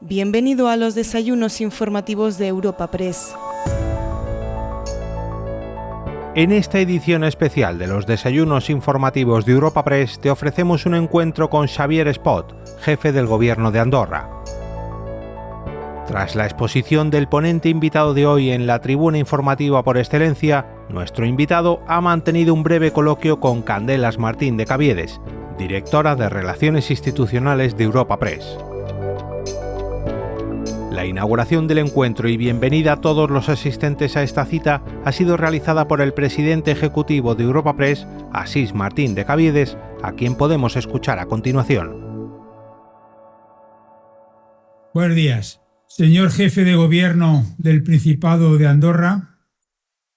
Bienvenido a los desayunos informativos de Europa Press. En esta edición especial de los desayunos informativos de Europa Press te ofrecemos un encuentro con Xavier Espot, jefe del gobierno de Andorra. Tras la exposición del ponente invitado de hoy en la tribuna informativa por excelencia, nuestro invitado ha mantenido un breve coloquio con Candelas Martín de Caviedes, directora de Relaciones Institucionales de Europa Press. La inauguración del encuentro y bienvenida a todos los asistentes a esta cita ha sido realizada por el presidente ejecutivo de Europa Press, Asís Martín de Caviedes, a quien podemos escuchar a continuación. Buenos días. Señor jefe de gobierno del Principado de Andorra,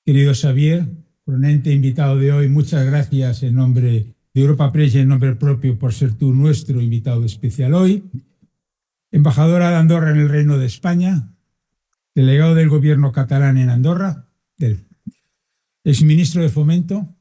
querido Xavier, ponente invitado de hoy, muchas gracias en nombre de Europa Press y en nombre propio por ser tú nuestro invitado especial hoy. Embajadora de Andorra en el Reino de España, delegado del gobierno catalán en Andorra, del exministro de Fomento,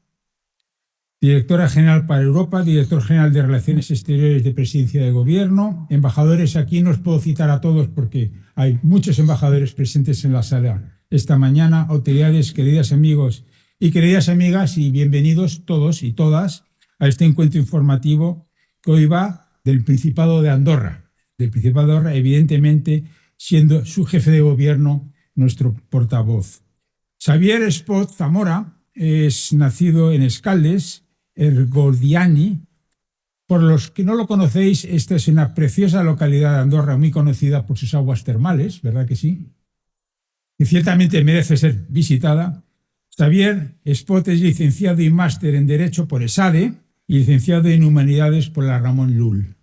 directora general para Europa, director general de Relaciones Exteriores de Presidencia de Gobierno, embajadores. Aquí no os puedo citar a todos porque hay muchos embajadores presentes en la sala esta mañana, autoridades, queridos amigos y queridas amigas, y bienvenidos todos y todas a este encuentro informativo que hoy va del Principado de Andorra. Del Principado de Andorra, evidentemente, siendo su jefe de gobierno nuestro portavoz. Xavier Espot Zamora es nacido en Escaldes, Ergodiani. Por los que no lo conocéis, esta es una preciosa localidad de Andorra, muy conocida por sus aguas termales, ¿verdad que sí? Y ciertamente merece ser visitada. Xavier Espot es licenciado y máster en Derecho por ESADE y licenciado en Humanidades por la Ramon Llull.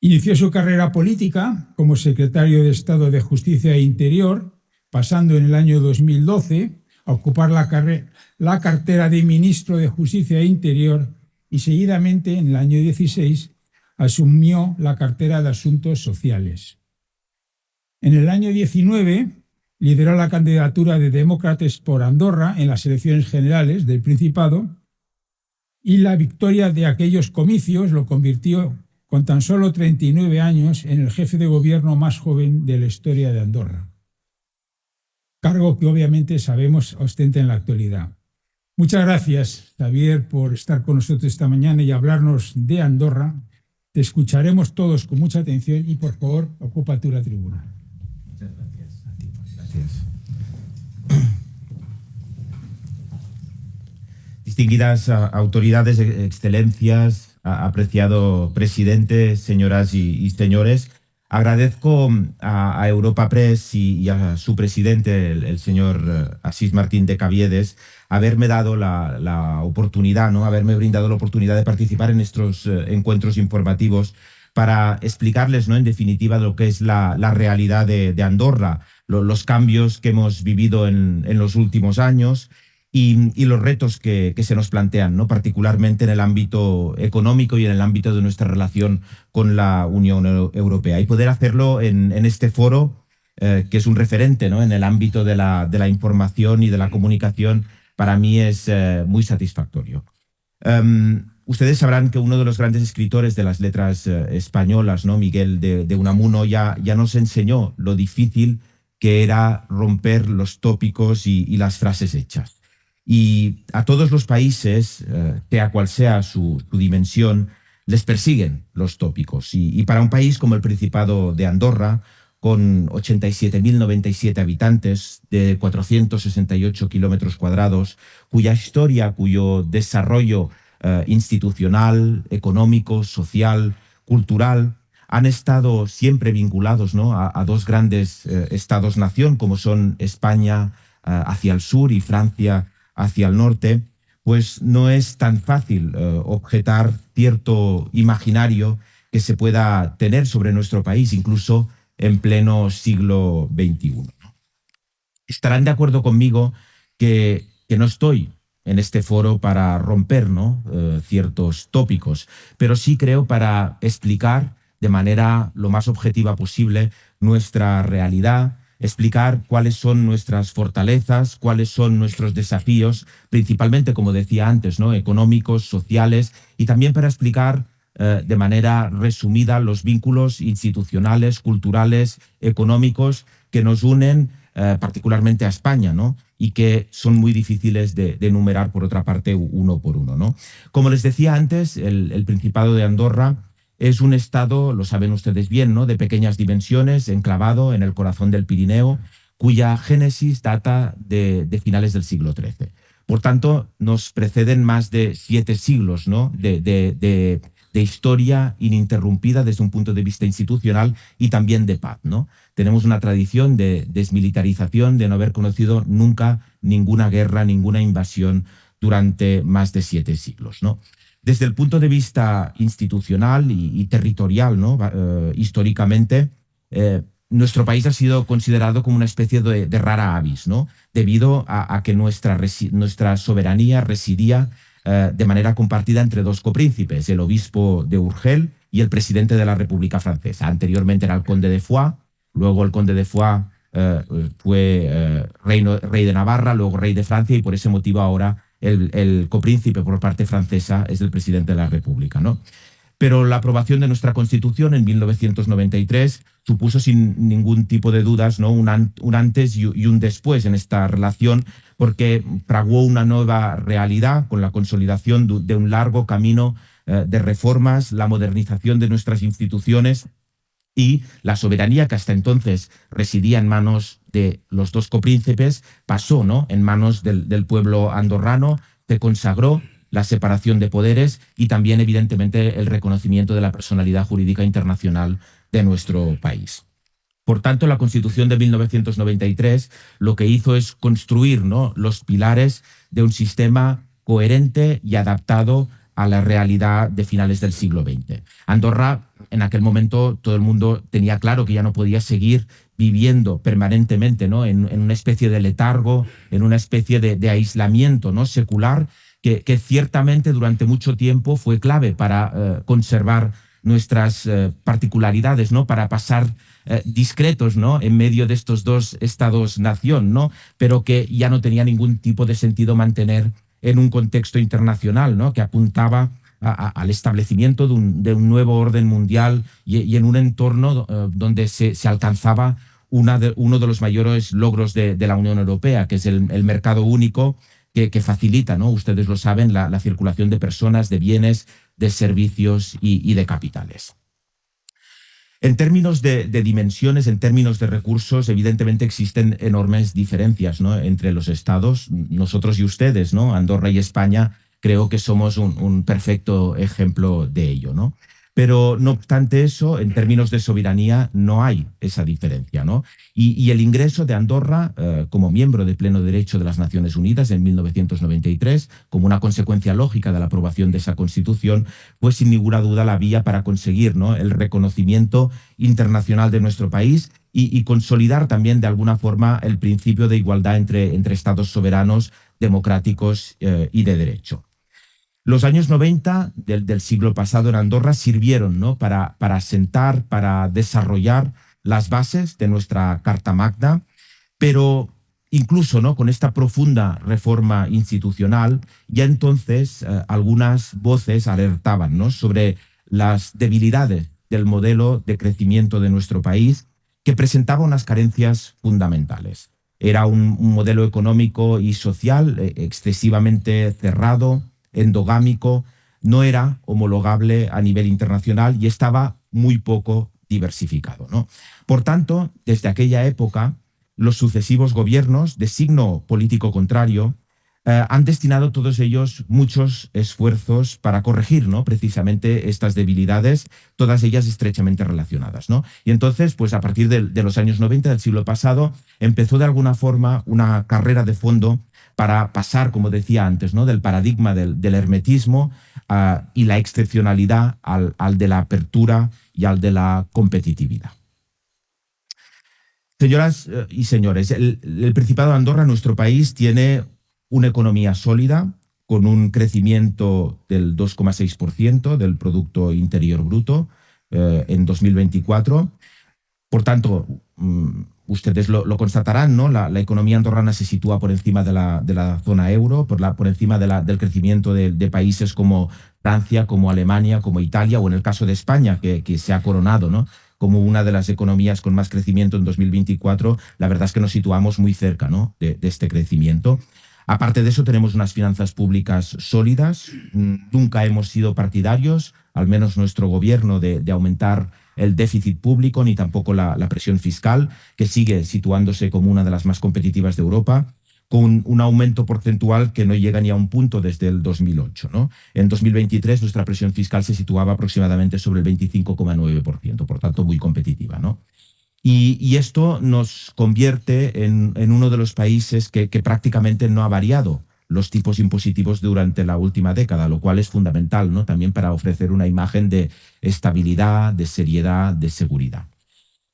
Inició su carrera política como secretario de Estado de Justicia e Interior, pasando en el año 2012 a ocupar la cartera de ministro de Justicia e Interior y seguidamente, en el año 16, asumió la cartera de Asuntos Sociales. En el año 19 lideró la candidatura de Demócratas por Andorra en las elecciones generales del Principado y la victoria de aquellos comicios lo convirtió con tan solo 39 años en el jefe de gobierno más joven de la historia de Andorra. Cargo que obviamente sabemos ostenta en la actualidad. Muchas gracias, Xavier, por estar con nosotros esta mañana y hablarnos de Andorra. Te escucharemos todos con mucha atención y, por favor, ocupa tú la tribuna. Muchas gracias. A ti, gracias. Distinguidas autoridades, excelencias, apreciado presidente, señoras y señores, agradezco a Europa Press y a su presidente, el señor Asís Martín de Caviedes, haberme dado la oportunidad, ¿no? Haberme brindado la oportunidad de participar en estos encuentros informativos para explicarles, ¿no?, en definitiva, lo que es la realidad de Andorra, los cambios que hemos vivido en los últimos años y los retos que se nos plantean, ¿no?, particularmente en el ámbito económico y en el ámbito de nuestra relación con la Unión Europea. Y poder hacerlo en este foro, que es un referente, ¿no?, en el ámbito de la información y de la comunicación, para mí es muy satisfactorio. Ustedes sabrán que uno de los grandes escritores de las letras españolas, ¿no?, Miguel de Unamuno, ya nos enseñó lo difícil que era romper los tópicos y las frases hechas. Y a todos los países, sea cual sea su dimensión, les persiguen los tópicos. Y para un país como el Principado de Andorra, con 87.097 habitantes, de 468 kilómetros cuadrados, cuya historia, cuyo desarrollo institucional, económico, social, cultural, han estado siempre vinculados, ¿no?, a dos grandes estados-nación, como son España hacia el sur y Francia hacia el norte, pues no es tan fácil objetar cierto imaginario que se pueda tener sobre nuestro país, incluso en pleno siglo XXI. Estarán de acuerdo conmigo que no estoy en este foro para romper, ¿no?, ciertos tópicos, pero sí creo para explicar de manera lo más objetiva posible nuestra realidad, explicar cuáles son nuestras fortalezas, cuáles son nuestros desafíos, principalmente, como decía antes, ¿no?, económicos, sociales, y también para explicar de manera resumida los vínculos institucionales, culturales, económicos que nos unen particularmente a España, ¿no? Y que son muy difíciles de enumerar, por otra parte, uno por uno, ¿no? Como les decía antes, el Principado de Andorra es un estado, lo saben ustedes bien, ¿no?, de pequeñas dimensiones, enclavado en el corazón del Pirineo, cuya génesis data de finales del siglo XIII. Por tanto, nos preceden más de 7 siglos, ¿no?, de historia ininterrumpida desde un punto de vista institucional y también de paz, ¿no? Tenemos una tradición de desmilitarización, de no haber conocido nunca ninguna guerra, ninguna invasión durante más de 7 siglos, ¿no? Desde el punto de vista institucional y territorial, ¿no?, históricamente, nuestro país ha sido considerado como una especie de rara avis, ¿no?, debido a que nuestra soberanía residía de manera compartida entre 2 copríncipes, el obispo de Urgel y el presidente de la República Francesa. Anteriormente era el conde de Foix, luego el conde de Foix fue rey de Navarra, luego rey de Francia, y por ese motivo ahora el copríncipe por parte francesa es el presidente de la República, ¿no? Pero la aprobación de nuestra Constitución en 1993 supuso sin ningún tipo de dudas, ¿no?, un antes y un después en esta relación, porque fraguó una nueva realidad con la consolidación de un largo camino de reformas, la modernización de nuestras instituciones y la soberanía que hasta entonces residía en manos de los 2 copríncipes pasó, ¿no?, en manos del pueblo andorrano, se consagró la separación de poderes y también, evidentemente, el reconocimiento de la personalidad jurídica internacional de nuestro país. Por tanto, la Constitución de 1993 lo que hizo es construir, ¿no?, los pilares de un sistema coherente y adaptado a la realidad de finales del siglo XX. Andorra, en aquel momento, todo el mundo tenía claro que ya no podía seguir viviendo permanentemente, ¿no?, en una especie de letargo, en una especie de aislamiento, ¿no?, secular, que ciertamente durante mucho tiempo fue clave para conservar nuestras particularidades, ¿no?, para pasar discretos, ¿no?, en medio de estos 2 estados-nación, ¿no?, pero que ya no tenía ningún tipo de sentido mantener en un contexto internacional, ¿no?, que apuntaba al establecimiento de un nuevo orden mundial y en un entorno donde se alcanzaba uno de los mayores logros de la Unión Europea, que es el mercado único, que facilita, ¿no?, ustedes lo saben, la circulación de personas, de bienes, de servicios y de capitales. En términos de dimensiones, en términos de recursos, evidentemente existen enormes diferencias, ¿no?, entre los estados. Nosotros y ustedes, ¿no?, Andorra y España, creo que somos un perfecto ejemplo de ello, ¿no? Pero no obstante eso, en términos de soberanía no hay esa diferencia, ¿no? Y el ingreso de Andorra como miembro de pleno derecho de las Naciones Unidas en 1993, como una consecuencia lógica de la aprobación de esa Constitución, pues sin ninguna duda la vía para conseguir, ¿no?, el reconocimiento internacional de nuestro país y consolidar también de alguna forma el principio de igualdad entre estados soberanos, democráticos y de derecho. Los años 90 del siglo pasado en Andorra sirvieron, ¿no?, para asentar, para desarrollar las bases de nuestra Carta Magna, pero incluso, ¿no?, con esta profunda reforma institucional, ya entonces algunas voces alertaban, ¿no?, sobre las debilidades del modelo de crecimiento de nuestro país, que presentaba unas carencias fundamentales. Era un modelo económico y social excesivamente cerrado, endogámico, no era homologable a nivel internacional y estaba muy poco diversificado, ¿no? Por tanto, desde aquella época, los sucesivos gobiernos de signo político contrario han destinado todos ellos muchos esfuerzos para corregir, ¿no?, precisamente estas debilidades, todas ellas estrechamente relacionadas, ¿no? Y entonces, pues a partir de los años 90 del siglo pasado, empezó de alguna forma una carrera de fondo para pasar, como decía antes, ¿no?, del paradigma del hermetismo y la excepcionalidad al de la apertura y al de la competitividad. Señoras y señores, el Principado de Andorra, nuestro país, tiene una economía sólida, con un crecimiento del 2,6% del Producto Interior Bruto en 2024. Por tanto, ustedes lo constatarán, ¿no? La economía andorrana se sitúa por encima de la zona euro, por encima del crecimiento de países como Francia, como Alemania, como Italia, o en el caso de España, que se ha coronado, ¿no?, como una de las economías con más crecimiento en 2024. La verdad es que nos situamos muy cerca, ¿no?, de este crecimiento. Aparte de eso, tenemos unas finanzas públicas sólidas. Nunca hemos sido partidarios, al menos nuestro gobierno, de aumentar el déficit público, ni tampoco la presión fiscal, que sigue situándose como una de las más competitivas de Europa, con un aumento porcentual que no llega ni a un punto desde el 2008, ¿no? En 2023 nuestra presión fiscal se situaba aproximadamente sobre el 25,9%, por tanto muy competitiva, ¿no? Y esto nos convierte en uno de los países que prácticamente no ha variado los tipos impositivos durante la última década, lo cual es fundamental, ¿no?, también para ofrecer una imagen de estabilidad, de seriedad, de seguridad.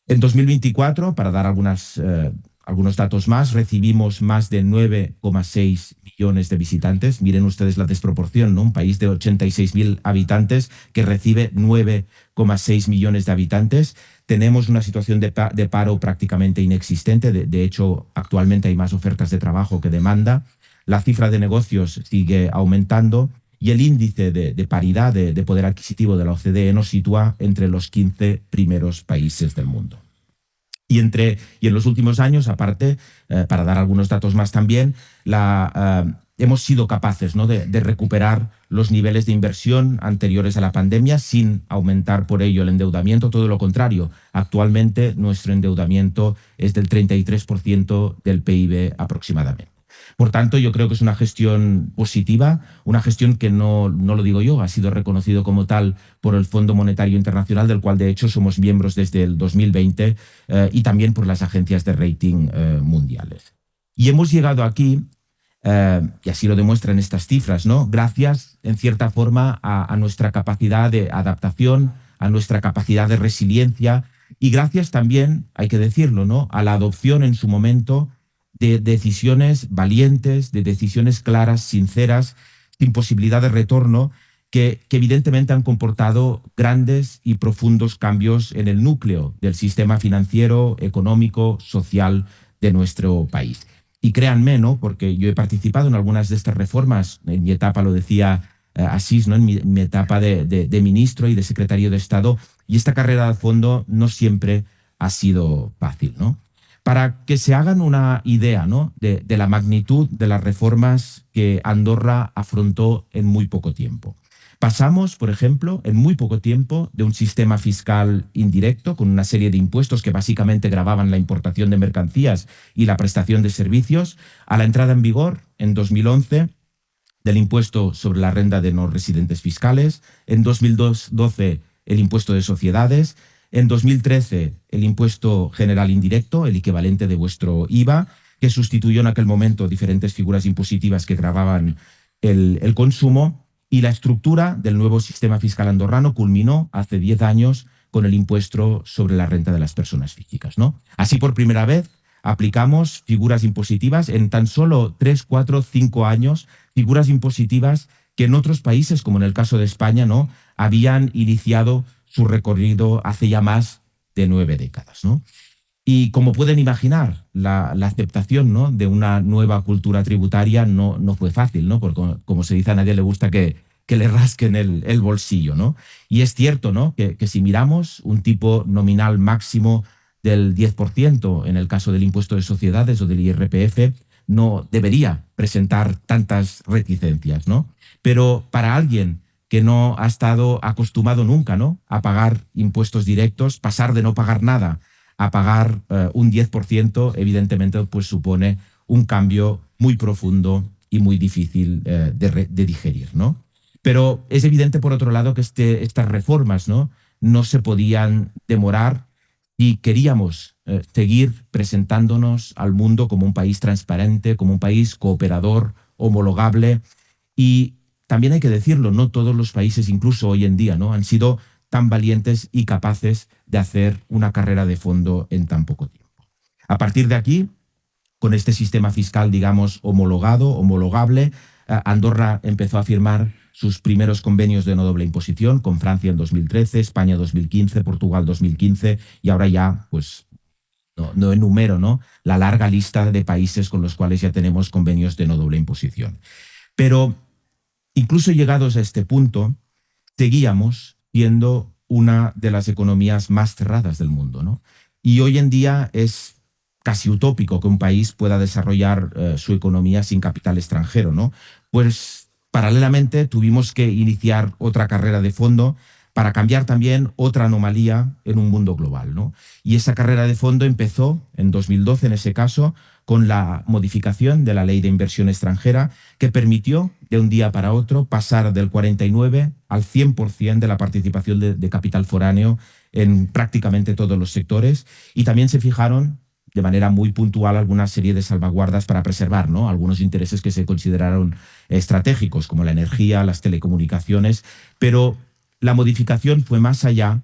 En 2024, para dar algunos datos más, recibimos más de 9,6 millones de visitantes. Miren ustedes la desproporción, ¿no? Un país de 86.000 habitantes que recibe 9,6 millones de habitantes. Tenemos una situación de paro prácticamente inexistente. De hecho, actualmente hay más ofertas de trabajo que demanda. La cifra de negocios sigue aumentando y el índice de paridad de poder adquisitivo de la OCDE nos sitúa entre los 15 primeros países del mundo. Y en los últimos años, aparte, para dar algunos datos más también, hemos sido capaces, ¿no?, de recuperar los niveles de inversión anteriores a la pandemia sin aumentar por ello el endeudamiento. Todo lo contrario, actualmente nuestro endeudamiento es del 33% del PIB aproximadamente. Por tanto, yo creo que es una gestión positiva, una gestión que no lo digo yo, ha sido reconocido como tal por el Fondo Monetario Internacional, del cual de hecho somos miembros desde el 2020, y también por las agencias de rating mundiales. Y hemos llegado aquí, y así lo demuestran estas cifras, ¿no?, gracias, en cierta forma, a nuestra capacidad de adaptación, a nuestra capacidad de resiliencia, y gracias también, hay que decirlo, ¿no?, a la adopción en su momento de decisiones valientes, de decisiones claras, sinceras, sin posibilidad de retorno, que evidentemente han comportado grandes y profundos cambios en el núcleo del sistema financiero, económico, social de nuestro país. Y créanme, ¿no?, porque yo he participado en algunas de estas reformas, en mi etapa, lo decía Asís, ¿no?, en mi etapa de ministro y de secretario de Estado, y esta carrera de fondo no siempre ha sido fácil, ¿no? Para que se hagan una idea, ¿no?, de la magnitud de las reformas que Andorra afrontó en muy poco tiempo. Pasamos, por ejemplo, en muy poco tiempo de un sistema fiscal indirecto con una serie de impuestos que básicamente gravaban la importación de mercancías y la prestación de servicios, a la entrada en vigor en 2011 del impuesto sobre la renta de no residentes fiscales, en 2012 el impuesto de sociedades, en 2013, el impuesto general indirecto, el equivalente de vuestro IVA, que sustituyó en aquel momento diferentes figuras impositivas que gravaban el consumo, y la estructura del nuevo sistema fiscal andorrano culminó hace 10 años con el impuesto sobre la renta de las personas físicas, ¿no? Así, por primera vez, aplicamos figuras impositivas en tan solo 3, 4, 5 años, figuras impositivas que en otros países, como en el caso de España, ¿no?, habían iniciado su recorrido hace ya más de 9 décadas, ¿no? Y como pueden imaginar, la aceptación, ¿no?, de una nueva cultura tributaria no fue fácil, ¿no?, porque, como se dice, a nadie le gusta que le rasquen el bolsillo, ¿no? Y es cierto, ¿no?, que si miramos un tipo nominal máximo del 10% en el caso del impuesto de sociedades o del IRPF, no debería presentar tantas reticencias, ¿no? Pero para alguien que no ha estado acostumbrado nunca, ¿no?, a pagar impuestos directos, pasar de no pagar nada a pagar un 10%, evidentemente pues supone un cambio muy profundo y muy difícil de digerir, ¿no? Pero es evidente, por otro lado, que estas reformas no se podían demorar si queríamos seguir presentándonos al mundo como un país transparente, como un país cooperador, homologable. Y también hay que decirlo, no todos los países, incluso hoy en día, ¿no?, han sido tan valientes y capaces de hacer una carrera de fondo en tan poco tiempo. A partir de aquí, con este sistema fiscal, digamos, homologable, Andorra empezó a firmar sus primeros convenios de no doble imposición con Francia en 2013, España 2015, Portugal 2015, y ahora ya, pues, no enumero, ¿no?, la larga lista de países con los cuales ya tenemos convenios de no doble imposición. Pero incluso llegados a este punto, seguíamos siendo una de las economías más cerradas del mundo, ¿no? Y hoy en día es casi utópico que un país pueda desarrollar su economía sin capital extranjero, ¿no? Pues paralelamente tuvimos que iniciar otra carrera de fondo para cambiar también otra anomalía en un mundo global, ¿no? Y esa carrera de fondo empezó en 2012, en ese caso, con la modificación de la Ley de Inversión Extranjera, que permitió de un día para otro pasar del 49 al 100% de la participación de capital foráneo en prácticamente todos los sectores, y también se fijaron de manera muy puntual alguna serie de salvaguardas para preservar, ¿no?, algunos intereses que se consideraron estratégicos, como la energía, las telecomunicaciones, pero la modificación fue más allá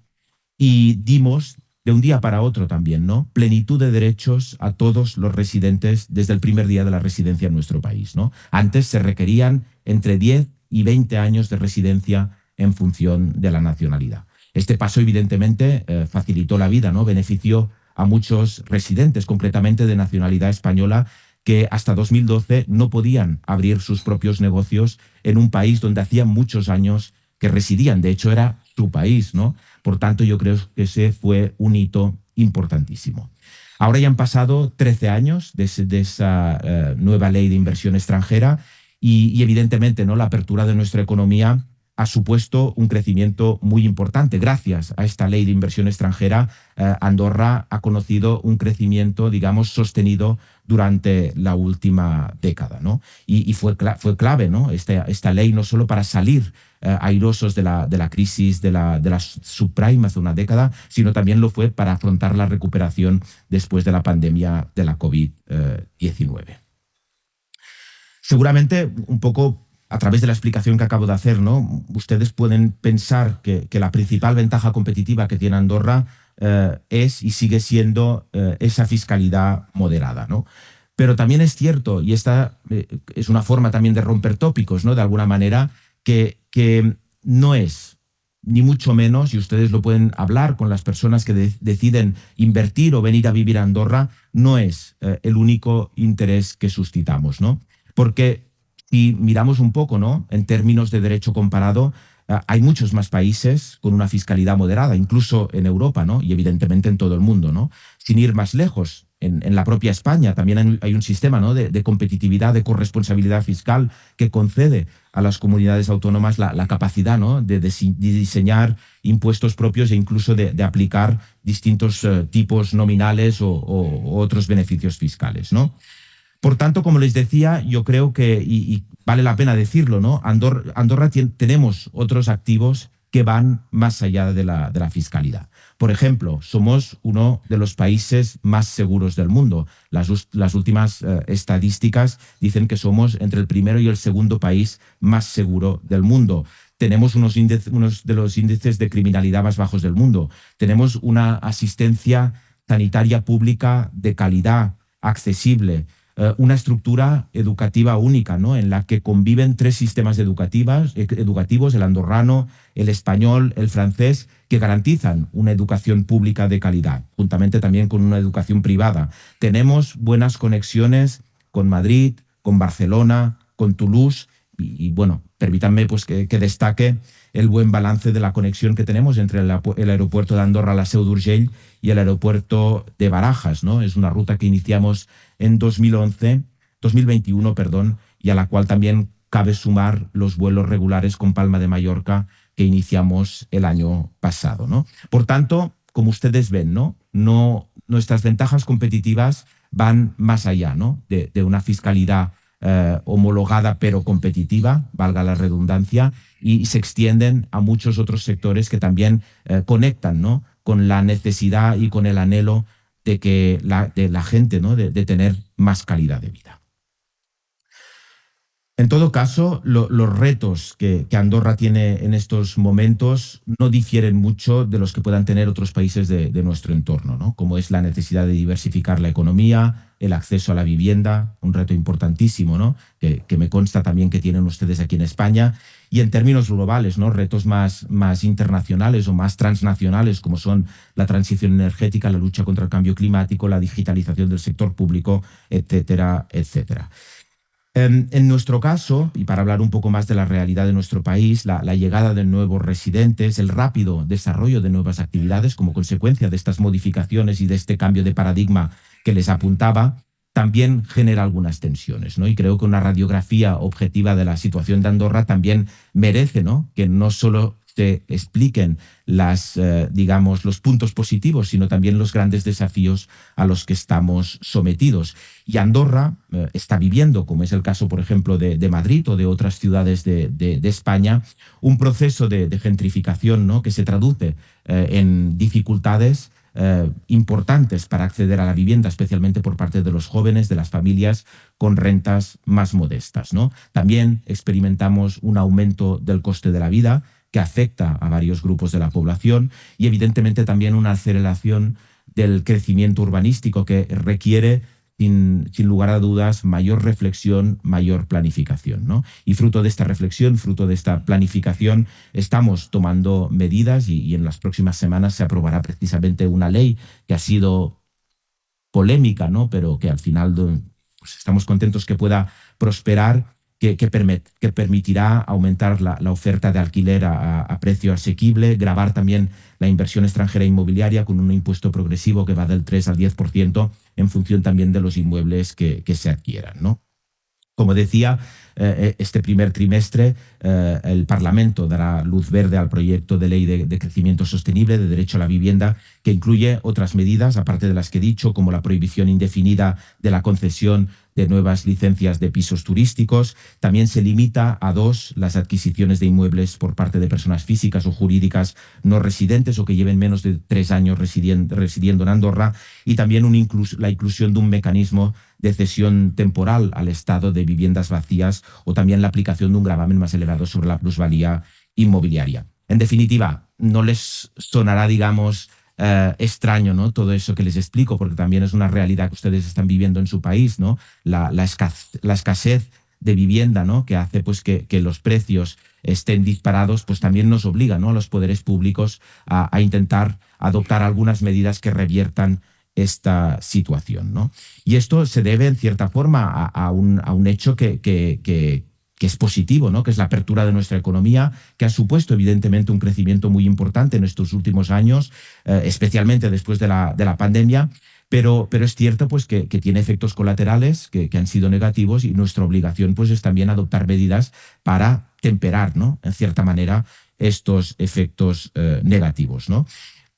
y dimos de un día para otro también, ¿no?, plenitud de derechos a todos los residentes desde el primer día de la residencia en nuestro país, ¿no? Antes se requerían entre 10 y 20 años de residencia en función de la nacionalidad. Este paso, evidentemente, facilitó la vida, ¿no?, benefició a muchos residentes, concretamente de nacionalidad española, que hasta 2012 no podían abrir sus propios negocios en un país donde hacía muchos años que residían. De hecho, era su país, ¿no? Por tanto, yo creo que ese fue un hito importantísimo. Ahora ya han pasado 13 años de esa nueva ley de inversión extranjera y evidentemente, ¿no?, la apertura de nuestra economía ha supuesto un crecimiento muy importante. Gracias a esta ley de inversión extranjera, Andorra ha conocido un crecimiento, digamos, sostenido durante la última década, ¿no? Y fue clave, ¿no?, esta ley, no solo para salir airosos de la crisis de la subprime hace una década, sino también lo fue para afrontar la recuperación después de la pandemia de la COVID-19. Seguramente, un poco a través de la explicación que acabo de hacer, ¿no?, ustedes pueden pensar que la principal ventaja competitiva que tiene Andorra es y sigue siendo esa fiscalidad moderada, ¿no? Pero también es cierto, y esta es una forma también de romper tópicos, ¿no?, de alguna manera, que no es, ni mucho menos, y ustedes lo pueden hablar con las personas que deciden invertir o venir a vivir a Andorra, no es el único interés que suscitamos, ¿no? Porque si miramos un poco, ¿no?, en términos de derecho comparado, hay muchos más países con una fiscalidad moderada, incluso en Europa, ¿no?, y evidentemente en todo el mundo, ¿no? Sin ir más lejos, en la propia España también hay un sistema, ¿no?, de competitividad, de corresponsabilidad fiscal que concede a las comunidades autónomas la capacidad, ¿no?, de diseñar impuestos propios e incluso de aplicar distintos tipos nominales o otros beneficios fiscales, ¿no? Por tanto, como les decía, yo creo que, y vale la pena decirlo, ¿no?, Andorra tenemos otros activos que van más allá de la fiscalidad. Por ejemplo, somos uno de los países más seguros del mundo. Las últimas estadísticas dicen que somos entre el primero y el segundo país más seguro del mundo. Tenemos unos de los índices de criminalidad más bajos del mundo. Tenemos una asistencia sanitaria pública de calidad, accesible, una estructura educativa única, ¿no?, en la que conviven 3 sistemas educativos, el andorrano, el español, el francés, que garantizan una educación pública de calidad, juntamente también con una educación privada. Tenemos buenas conexiones con Madrid, con Barcelona, con Toulouse, y bueno, permítanme pues que destaque el buen balance de la conexión que tenemos entre el aeropuerto de Andorra, la Seu d'Urgell, y el aeropuerto de Barajas, ¿no? Es una ruta que iniciamos en 2021, y a la cual también cabe sumar los vuelos regulares con Palma de Mallorca que iniciamos el año pasado, ¿no? Por tanto, como ustedes ven, ¿no?, nuestras ventajas competitivas van más allá, ¿no?, de una fiscalidad homologada pero competitiva, valga la redundancia, y se extienden a muchos otros sectores que también conectan, ¿no?, con la necesidad y con el anhelo de la gente, ¿no?, de tener más calidad de vida. En todo caso, los retos que Andorra tiene en estos momentos no difieren mucho de los que puedan tener otros países de nuestro entorno, ¿no? Como es la necesidad de diversificar la economía, el acceso a la vivienda, un reto importantísimo, ¿no? Que me consta también que tienen ustedes aquí en España, y en términos globales, ¿no? Retos más internacionales o más transnacionales, como son la transición energética, la lucha contra el cambio climático, la digitalización del sector público, etcétera, etcétera. En nuestro caso, y para hablar un poco más de la realidad de nuestro país, la llegada de nuevos residentes, el rápido desarrollo de nuevas actividades como consecuencia de estas modificaciones y de este cambio de paradigma que les apuntaba, también genera algunas tensiones, ¿no? Y creo que una radiografía objetiva de la situación de Andorra también merece, ¿no?, que no solo se expliquen los puntos positivos, sino también los grandes desafíos a los que estamos sometidos. Y Andorra está viviendo, como es el caso, por ejemplo, de Madrid o de otras ciudades de España, un proceso de gentrificación, ¿no?, que se traduce en dificultades importantes para acceder a la vivienda, especialmente por parte de los jóvenes, de las familias con rentas más modestas, ¿no? También experimentamos un aumento del coste de la vida que afecta a varios grupos de la población y evidentemente también una aceleración del crecimiento urbanístico que requiere, sin lugar a dudas, mayor reflexión, mayor planificación, ¿no? Y fruto de esta reflexión, fruto de esta planificación, estamos tomando medidas y en las próximas semanas se aprobará precisamente una ley que ha sido polémica, ¿no?, pero que al final pues estamos contentos que pueda prosperar, que permitirá aumentar la oferta de alquiler a precio asequible, gravar también la inversión extranjera inmobiliaria con un impuesto progresivo que va del 3 al 10% en función también de los inmuebles que se adquieran, ¿no? Como decía, este primer trimestre el Parlamento dará luz verde al proyecto de ley de crecimiento sostenible, de derecho a la vivienda, que incluye otras medidas, aparte de las que he dicho, como la prohibición indefinida de la concesión de nuevas licencias de pisos turísticos. También se limita a 2 las adquisiciones de inmuebles por parte de personas físicas o jurídicas no residentes o que lleven menos de 3 años residiendo en Andorra, y también la inclusión de un mecanismo de cesión temporal al Estado de viviendas vacías o también la aplicación de un gravamen más elevado sobre la plusvalía inmobiliaria. En definitiva, no les sonará, digamos, extraño, ¿no?, todo eso que les explico, porque también es una realidad que ustedes están viviendo en su país, ¿no? La escasez de vivienda, ¿no?, que hace pues que los precios estén disparados, pues también nos obliga, ¿no?, a los poderes públicos a intentar adoptar algunas medidas que reviertan esta situación, ¿no? Y esto se debe, en cierta forma, a un hecho que es positivo, ¿no?, que es la apertura de nuestra economía, que ha supuesto evidentemente un crecimiento muy importante en estos últimos años, especialmente después de la pandemia, pero es cierto pues que tiene efectos colaterales que han sido negativos, y nuestra obligación pues es también adoptar medidas para temperar, ¿no?, en cierta manera estos efectos negativos, ¿no?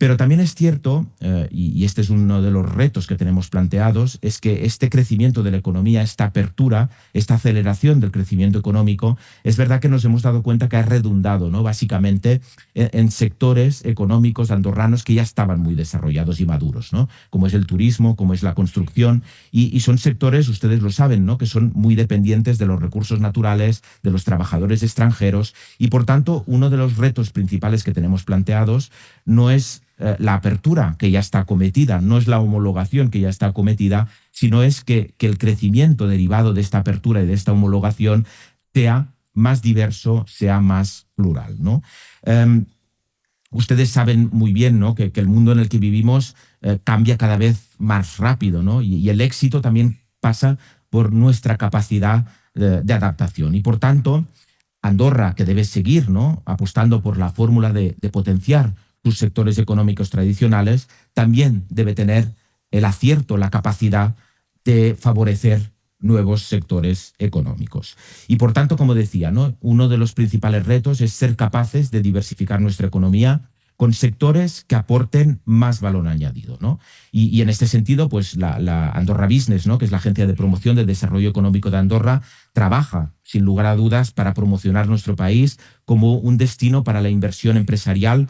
Pero también es cierto, y este es uno de los retos que tenemos planteados, es que este crecimiento de la economía, esta apertura, esta aceleración del crecimiento económico, es verdad que nos hemos dado cuenta que ha redundado, ¿no?, básicamente en sectores económicos andorranos que ya estaban muy desarrollados y maduros, ¿no?, como es el turismo, como es la construcción, y son sectores, ustedes lo saben, ¿no?, que son muy dependientes de los recursos naturales, de los trabajadores extranjeros, y por tanto uno de los retos principales que tenemos planteados no es la apertura que ya está acometida, no es la homologación que ya está acometida, sino es que el crecimiento derivado de esta apertura y de esta homologación sea más diverso, sea más plural, ¿no? Ustedes saben muy bien, ¿no?, que el mundo en el que vivimos cambia cada vez más rápido, ¿no? Y el éxito también pasa por nuestra capacidad de adaptación. Y por tanto, Andorra, que debe seguir, ¿no?, apostando por la fórmula de potenciar sus sectores económicos tradicionales, también debe tener el acierto, la capacidad de favorecer nuevos sectores económicos. Y por tanto, como decía, ¿no?, uno de los principales retos es ser capaces de diversificar nuestra economía con sectores que aporten más valor añadido, ¿no? Y en este sentido, pues la Andorra Business, ¿no?, que es la agencia de promoción del desarrollo económico de Andorra, trabaja, sin lugar a dudas, para promocionar nuestro país como un destino para la inversión empresarial,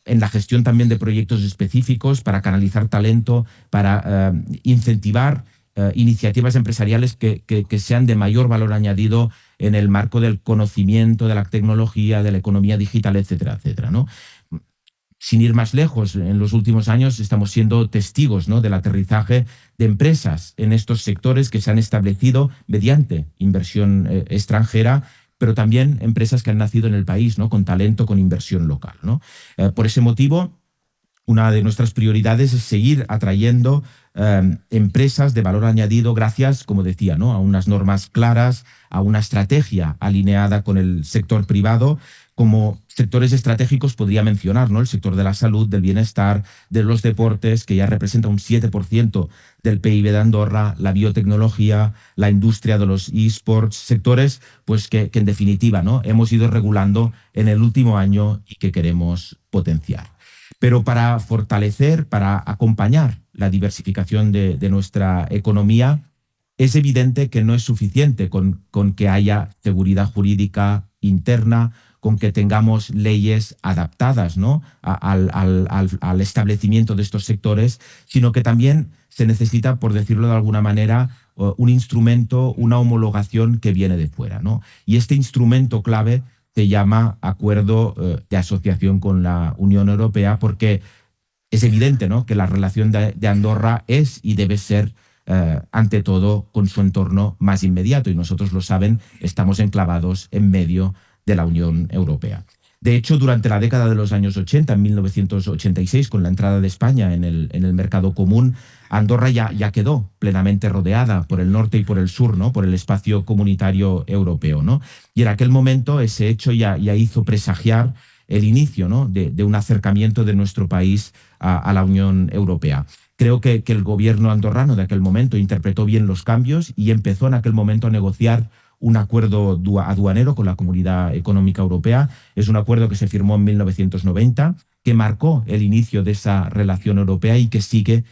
en la gestión también de proyectos específicos, para canalizar talento, para incentivar iniciativas empresariales que sean de mayor valor añadido en el marco del conocimiento, de la tecnología, de la economía digital, etcétera, etcétera, ¿no? Sin ir más lejos, en los últimos años estamos siendo testigos, ¿no?, del aterrizaje de empresas en estos sectores que se han establecido mediante inversión extranjera, pero también empresas que han nacido en el país, ¿no?, con talento, con inversión local, ¿no? Por ese motivo, una de nuestras prioridades es seguir atrayendo empresas de valor añadido gracias, como decía, ¿no?, a unas normas claras, a una estrategia alineada con el sector privado. Como sectores estratégicos podría mencionar, ¿no?, el sector de la salud, del bienestar, de los deportes, que ya representa un 7% del PIB de Andorra, la biotecnología, la industria de los eSports, sectores pues que en definitiva, ¿no?, hemos ido regulando en el último año y que queremos potenciar. Pero para fortalecer, para acompañar la diversificación de nuestra economía, es evidente que no es suficiente con que haya seguridad jurídica interna, con que tengamos leyes adaptadas, ¿no?, al establecimiento de estos sectores, sino que también se necesita, por decirlo de alguna manera, un instrumento, una homologación que viene de fuera, ¿no? Y este instrumento clave se llama Acuerdo de Asociación con la Unión Europea, porque es evidente, ¿no?, que la relación de Andorra es y debe ser ante todo con su entorno más inmediato, y nosotros lo saben, estamos enclavados en medio de la Unión Europea. De hecho, durante la década de los años 80, en 1986, con la entrada de España en el mercado común, Andorra ya quedó plenamente rodeada por el norte y por el sur, ¿no?, por el espacio comunitario europeo, ¿no? Y en aquel momento ese hecho ya hizo presagiar el inicio, ¿no?, de un acercamiento de nuestro país a la Unión Europea. Creo que el gobierno andorrano de aquel momento interpretó bien los cambios y empezó en aquel momento a negociar un acuerdo aduanero con la Comunidad Económica Europea. Es un acuerdo que se firmó en 1990, que marcó el inicio de esa relación europea y que sigue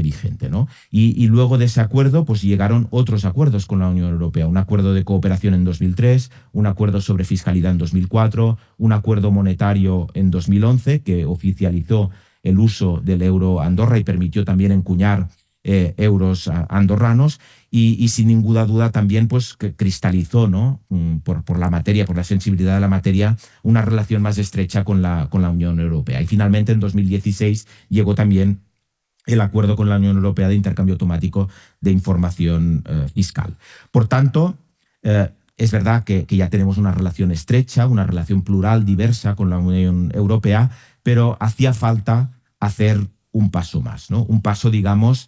vigente, ¿no? Y luego de ese acuerdo pues llegaron otros acuerdos con la Unión Europea, un acuerdo de cooperación en 2003, un acuerdo sobre fiscalidad en 2004, un acuerdo monetario en 2011 que oficializó el uso del euro Andorra y permitió también encuñar euros andorranos, y sin ninguna duda también pues que cristalizó, ¿no?, por la materia, por la sensibilidad de la materia, una relación más estrecha con la Unión Europea. Y finalmente en 2016 llegó también el acuerdo con la Unión Europea de intercambio automático de información fiscal. Por tanto, es verdad que ya tenemos una relación estrecha, una relación plural, diversa con la Unión Europea, pero hacía falta hacer un paso más, ¿no?, un paso, digamos,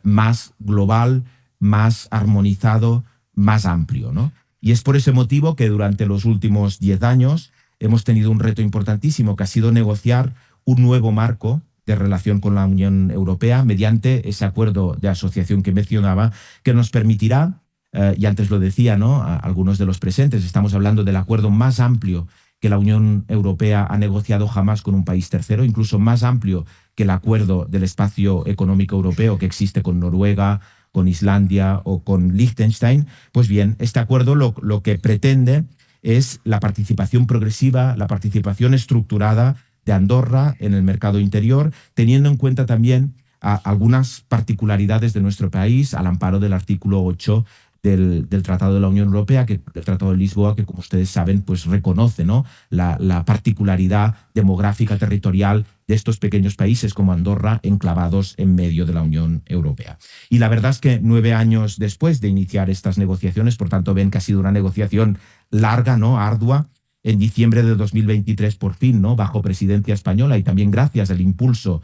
más global, más armonizado, más amplio, ¿no? Y es por ese motivo que durante los últimos 10 años hemos tenido un reto importantísimo, que ha sido negociar un nuevo marco de relación con la Unión Europea mediante ese acuerdo de asociación que mencionaba, que nos permitirá, y antes lo decía, ¿no?, a algunos de los presentes, estamos hablando del acuerdo más amplio que la Unión Europea ha negociado jamás con un país tercero, incluso más amplio que el acuerdo del espacio económico europeo que existe con Noruega, con Islandia o con Liechtenstein. Pues bien, este acuerdo lo que pretende es la participación progresiva, la participación estructurada de Andorra en el mercado interior, teniendo en cuenta también algunas particularidades de nuestro país al amparo del artículo 8 del Tratado de la Unión Europea, del Tratado de Lisboa, que como ustedes saben pues reconoce, ¿no?, la particularidad demográfica territorial de estos pequeños países como Andorra, enclavados en medio de la Unión Europea. Y la verdad es que 9 años después de iniciar estas negociaciones, por tanto ven que ha sido una negociación larga, ¿no?, ardua, en diciembre de 2023 por fin, ¿no?, bajo presidencia española y también gracias al impulso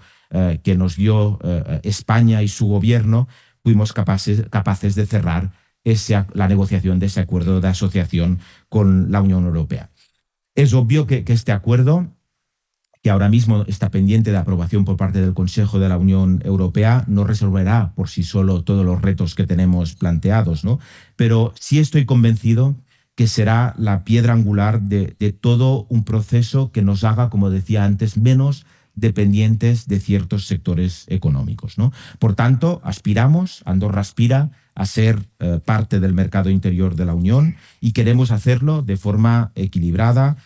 que nos dio España y su gobierno, fuimos capaces de cerrar la negociación de ese acuerdo de asociación con la Unión Europea. Es obvio que este acuerdo, que ahora mismo está pendiente de aprobación por parte del Consejo de la Unión Europea, no resolverá por sí solo todos los retos que tenemos planteados, ¿no? Pero sí estoy convencido que será la piedra angular de todo un proceso que nos haga, como decía antes, menos dependientes de ciertos sectores económicos, ¿no? Por tanto, Andorra aspira a ser parte del mercado interior de la Unión y queremos hacerlo de forma equilibrada,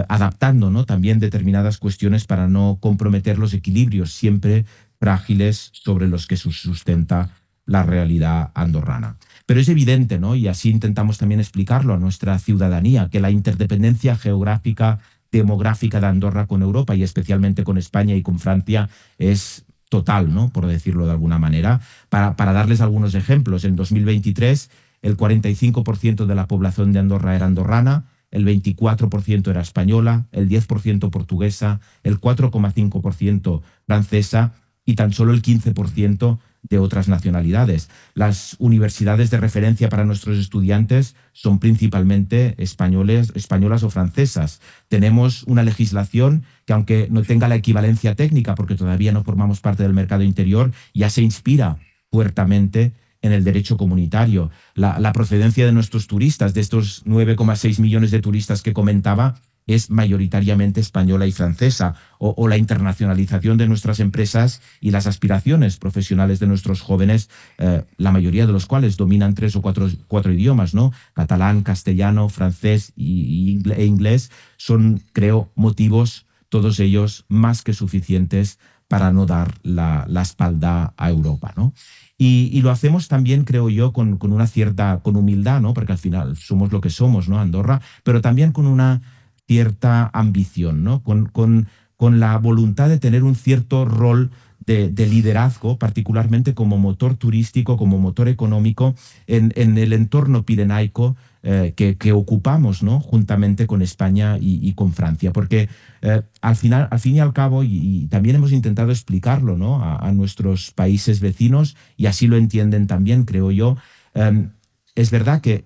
adaptando, ¿no?, también determinadas cuestiones para no comprometer los equilibrios siempre frágiles sobre los que se sustenta la realidad andorrana. Pero es evidente, ¿no? Y así intentamos también explicarlo a nuestra ciudadanía, que la interdependencia geográfica, demográfica de Andorra con Europa y especialmente con España y con Francia es total, ¿no? Por decirlo de alguna manera. Para darles algunos ejemplos, en 2023 el 45% de la población de Andorra era andorrana, el 24% era española, el 10% portuguesa, el 4,5% francesa y tan solo el 15% de otras nacionalidades. Las universidades de referencia para nuestros estudiantes son principalmente españolas o francesas. Tenemos una legislación que, aunque no tenga la equivalencia técnica, porque todavía no formamos parte del mercado interior, ya se inspira fuertemente en el derecho comunitario. La procedencia de nuestros turistas, de estos 9,6 millones de turistas que comentaba, es mayoritariamente española y francesa, o la internacionalización de nuestras empresas y las aspiraciones profesionales de nuestros jóvenes, la mayoría de los cuales dominan 3 o 4 idiomas, ¿no? Catalán, castellano, francés e inglés, son, creo, motivos, todos ellos, más que suficientes para no dar la espalda a Europa, ¿no? Y lo hacemos también, creo yo, con humildad, ¿no? Porque al final somos lo que somos, ¿no? Andorra, pero también con una cierta ambición, ¿no? Con la voluntad de tener un cierto rol de liderazgo, particularmente como motor turístico, como motor económico en el entorno pirenaico que ocupamos, ¿no? Juntamente con España y con Francia. Porque al fin y al cabo, y también hemos intentado explicarlo, ¿no? a nuestros países vecinos, y así lo entienden también, creo yo, es verdad que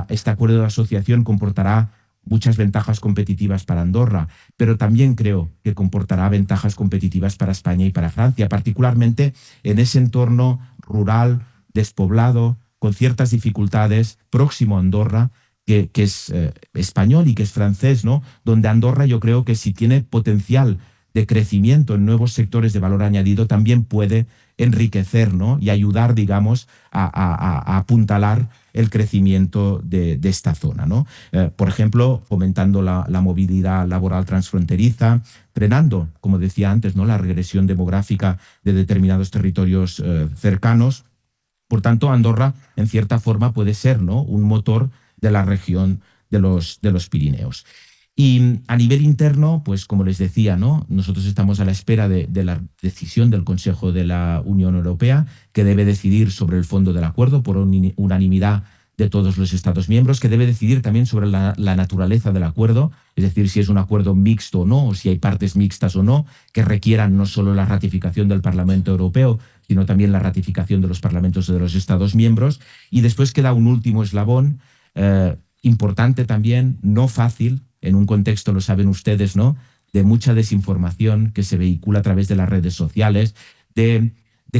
este acuerdo de asociación comportará muchas ventajas competitivas para Andorra, pero también creo que comportará ventajas competitivas para España y para Francia, particularmente en ese entorno rural, despoblado, con ciertas dificultades, próximo a Andorra, que es español y que es francés, ¿no? Donde Andorra, yo creo que si tiene potencial de crecimiento en nuevos sectores de valor añadido, también puede enriquecer, ¿no? Y ayudar, digamos, a apuntalar el crecimiento de esta zona, ¿no? Por ejemplo, fomentando la movilidad laboral transfronteriza, frenando, como decía antes, ¿no? La regresión demográfica de determinados territorios cercanos. Por tanto, Andorra, en cierta forma, puede ser, ¿no? Un motor de la región de los Pirineos. Y a nivel interno, pues como les decía, ¿no? Nosotros estamos a la espera de la decisión del Consejo de la Unión Europea, que debe decidir sobre el fondo del acuerdo por unanimidad de todos los Estados miembros, que debe decidir también sobre la naturaleza del acuerdo, es decir, si es un acuerdo mixto o no, o si hay partes mixtas o no, que requieran no solo la ratificación del Parlamento Europeo, sino también la ratificación de los parlamentos de los Estados miembros. Y después queda un último eslabón, importante también, no fácil, en un contexto, lo saben ustedes, ¿no?, de mucha desinformación que se vehicula a través de las redes sociales, de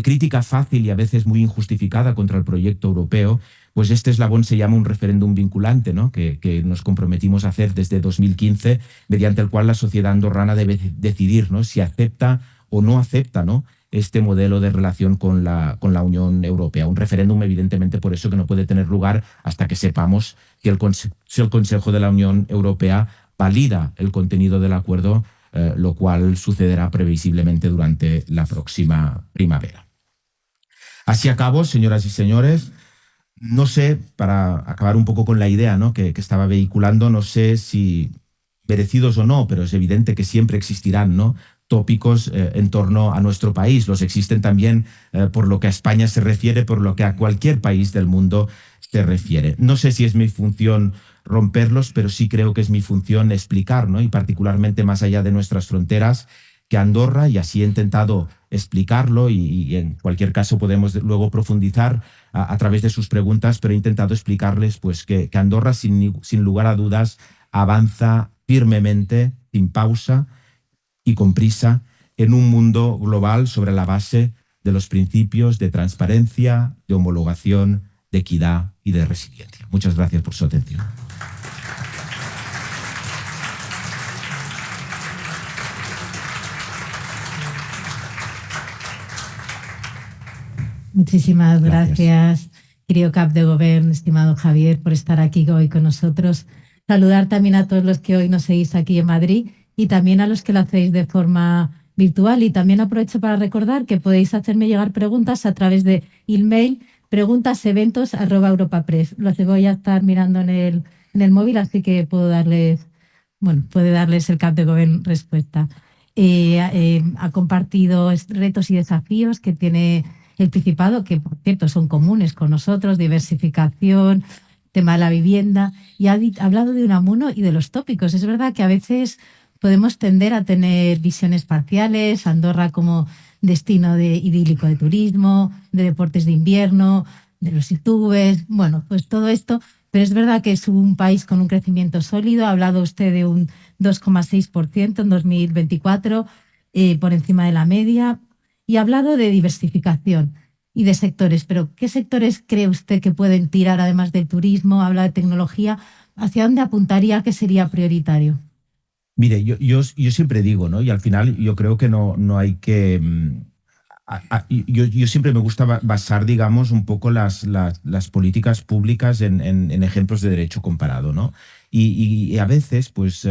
crítica fácil y a veces muy injustificada contra el proyecto europeo. Pues este eslabón se llama un referéndum vinculante, ¿no?, que nos comprometimos a hacer desde 2015, mediante el cual la sociedad andorrana debe decidir, ¿no?, si acepta o no acepta, ¿no?, este modelo de relación con la Unión Europea. Un referéndum, evidentemente, por eso que no puede tener lugar hasta que sepamos que el Consejo de la Unión Europea valida el contenido del acuerdo, lo cual sucederá previsiblemente durante la próxima primavera. Así acabo, señoras y señores. No sé, para acabar un poco con la idea, ¿no?, que estaba vehiculando, no sé si merecidos o no, pero es evidente que siempre existirán, ¿no?, tópicos en torno a nuestro país. Los existen también por lo que a España se refiere, por lo que a cualquier país del mundo se refiere. No sé si es mi función romperlos, pero sí creo que es mi función explicar, ¿no?, y particularmente más allá de nuestras fronteras, que Andorra, y así he intentado explicarlo, y en cualquier caso podemos luego profundizar a través de sus preguntas, pero he intentado explicarles pues que Andorra, sin lugar a dudas, avanza firmemente, sin pausa y con prisa, en un mundo global sobre la base de los principios de transparencia, de homologación, de equidad y de resiliencia. Muchas gracias por su atención. Muchísimas gracias, querido Cap de Gobierno, estimado Javier, por estar aquí hoy con nosotros. Saludar también a todos los que hoy nos seguís aquí en Madrid y también a los que lo hacéis de forma virtual. Y también aprovecho para recordar que podéis hacerme llegar preguntas a través de email preguntaseventos@europapress. Los voy a estar mirando en el móvil, así que puede darles el cap de Govern respuesta. Ha compartido retos y desafíos que tiene el Principado, que por cierto son comunes con nosotros: diversificación, tema de la vivienda, y ha hablado de Unamuno y de los tópicos. Es verdad que a veces podemos tender a tener visiones parciales: Andorra como destino idílico de turismo, de deportes de invierno, de los youtubers, pues todo esto. Pero es verdad que es un país con un crecimiento sólido. Ha hablado usted de un 2,6% en 2024, por encima de la media, y ha hablado de diversificación y de sectores. Pero ¿qué sectores cree usted que pueden tirar, además del turismo? Habla de tecnología. ¿Hacia dónde apuntaría que sería prioritario? Mire, yo siempre digo, ¿no? Y al final yo creo que no hay que... Yo siempre me gusta basar, digamos, un poco las políticas públicas en ejemplos de derecho comparado, ¿no? Y a veces, pues...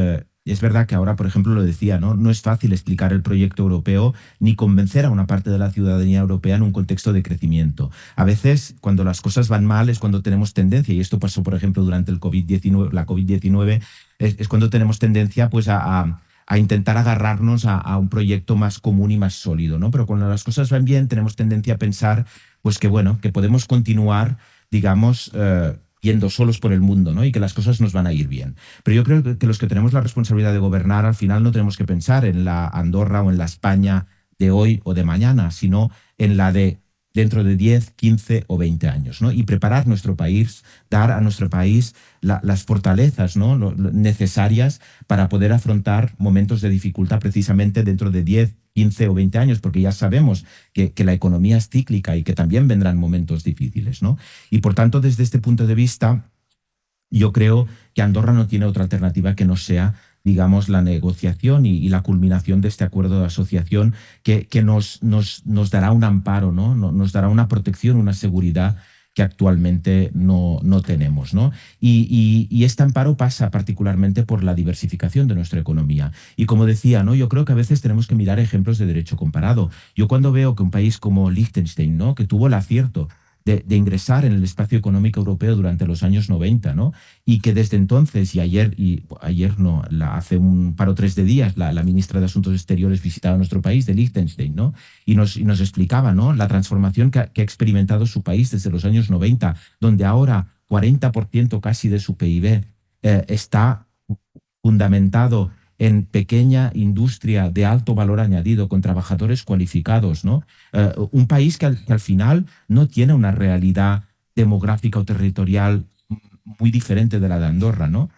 es verdad que ahora, por ejemplo, lo decía, ¿no? No es fácil explicar el proyecto europeo ni convencer a una parte de la ciudadanía europea en un contexto de crecimiento. A veces, cuando las cosas van mal, es cuando tenemos tendencia, y esto pasó, por ejemplo, durante la COVID-19, es cuando tenemos tendencia pues, a intentar agarrarnos a un proyecto más común y más sólido, ¿no? Pero cuando las cosas van bien, tenemos tendencia a pensar pues, que podemos continuar, digamos, yendo solos por el mundo, ¿no? Y que las cosas nos van a ir bien. Pero yo creo que los que tenemos la responsabilidad de gobernar, al final no tenemos que pensar en la Andorra o en la España de hoy o de mañana, sino en la de dentro de 10, 15 o 20 años, ¿no? Y preparar nuestro país, dar a nuestro país las fortalezas, ¿no? necesarias para poder afrontar momentos de dificultad precisamente dentro de 10, 15 o 20 años, porque ya sabemos que la economía es cíclica y que también vendrán momentos difíciles, ¿no? Y por tanto, desde este punto de vista, yo creo que Andorra no tiene otra alternativa que no sea, digamos, la negociación y la culminación de este acuerdo de asociación que nos dará un amparo, ¿no? Nos dará una protección, una seguridad que actualmente no tenemos, ¿no? Y este amparo pasa particularmente por la diversificación de nuestra economía. Y como decía, ¿no? Yo creo que a veces tenemos que mirar ejemplos de derecho comparado. Yo cuando veo que un país como Liechtenstein, ¿no? Que tuvo el acierto de ingresar en el espacio económico europeo durante los años 90, ¿no? Y que desde entonces, hace un par o tres de días, la ministra de Asuntos Exteriores visitaba nuestro país, de Liechtenstein, ¿no? Y nos explicaba, ¿no? La transformación que ha experimentado su país desde los años 90, donde ahora 40% casi de su PIB está fundamentado en pequeña industria de alto valor añadido, con trabajadores cualificados, ¿no? Un país que al final no tiene una realidad demográfica o territorial muy diferente de la de Andorra, ¿no?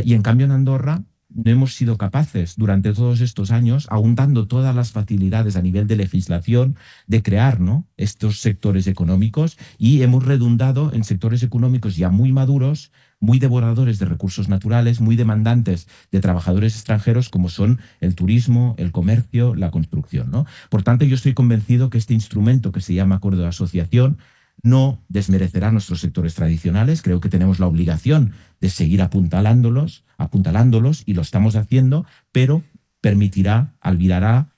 Y en cambio en Andorra no hemos sido capaces durante todos estos años, aún dando todas las facilidades a nivel de legislación, de crear, ¿no? estos sectores económicos, y hemos redundado en sectores económicos ya muy maduros, muy devoradores de recursos naturales, muy demandantes de trabajadores extranjeros, como son el turismo, el comercio, la construcción, ¿no? Por tanto, yo estoy convencido que este instrumento que se llama Acuerdo de Asociación no desmerecerá nuestros sectores tradicionales. Creo que tenemos la obligación de seguir apuntalándolos, y lo estamos haciendo, pero alvirará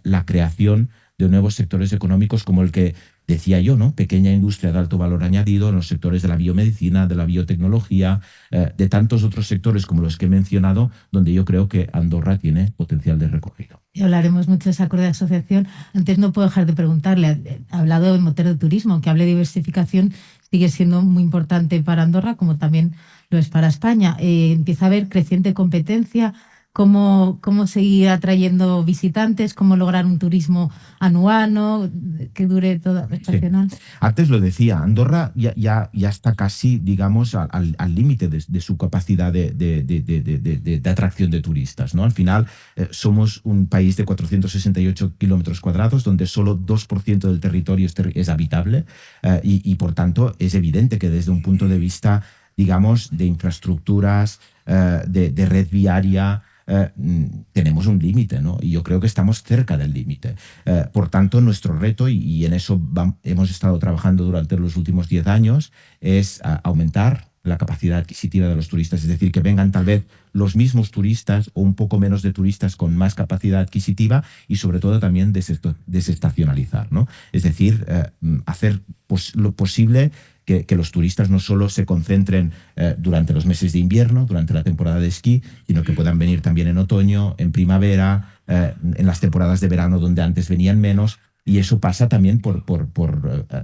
la creación de nuevos sectores económicos como el que decía yo, ¿no? Pequeña industria de alto valor añadido en los sectores de la biomedicina, de la biotecnología, de tantos otros sectores como los que he mencionado, donde yo creo que Andorra tiene potencial de recorrido. Y hablaremos mucho de ese acuerdo de asociación. Antes no puedo dejar de preguntarle, ha hablado de motor de turismo, aunque hable de diversificación, sigue siendo muy importante para Andorra, como también lo es para España. Empieza a haber creciente competencia. ¿Cómo seguir atrayendo visitantes? ¿Cómo lograr un turismo anual, ¿no? que dure toda la estacional? Sí. Antes lo decía, Andorra ya está casi, digamos, al límite de su capacidad de atracción de turistas, ¿no? Al final somos un país de 468 kilómetros cuadrados, donde solo 2% del territorio es habitable, y por tanto es evidente que desde un punto de vista, digamos, de infraestructuras, de red viaria, tenemos un límite, ¿no? Y yo creo que estamos cerca del límite. Por tanto, nuestro reto, y en eso hemos estado trabajando durante los últimos 10 años, es aumentar la capacidad adquisitiva de los turistas, es decir, que vengan tal vez los mismos turistas o un poco menos de turistas con más capacidad adquisitiva y sobre todo también desestacionalizar, ¿no? Es decir, hacer lo posible que los turistas no solo se concentren durante los meses de invierno, durante la temporada de esquí, sino que puedan venir también en otoño, en primavera, en las temporadas de verano donde antes venían menos. Y eso pasa también por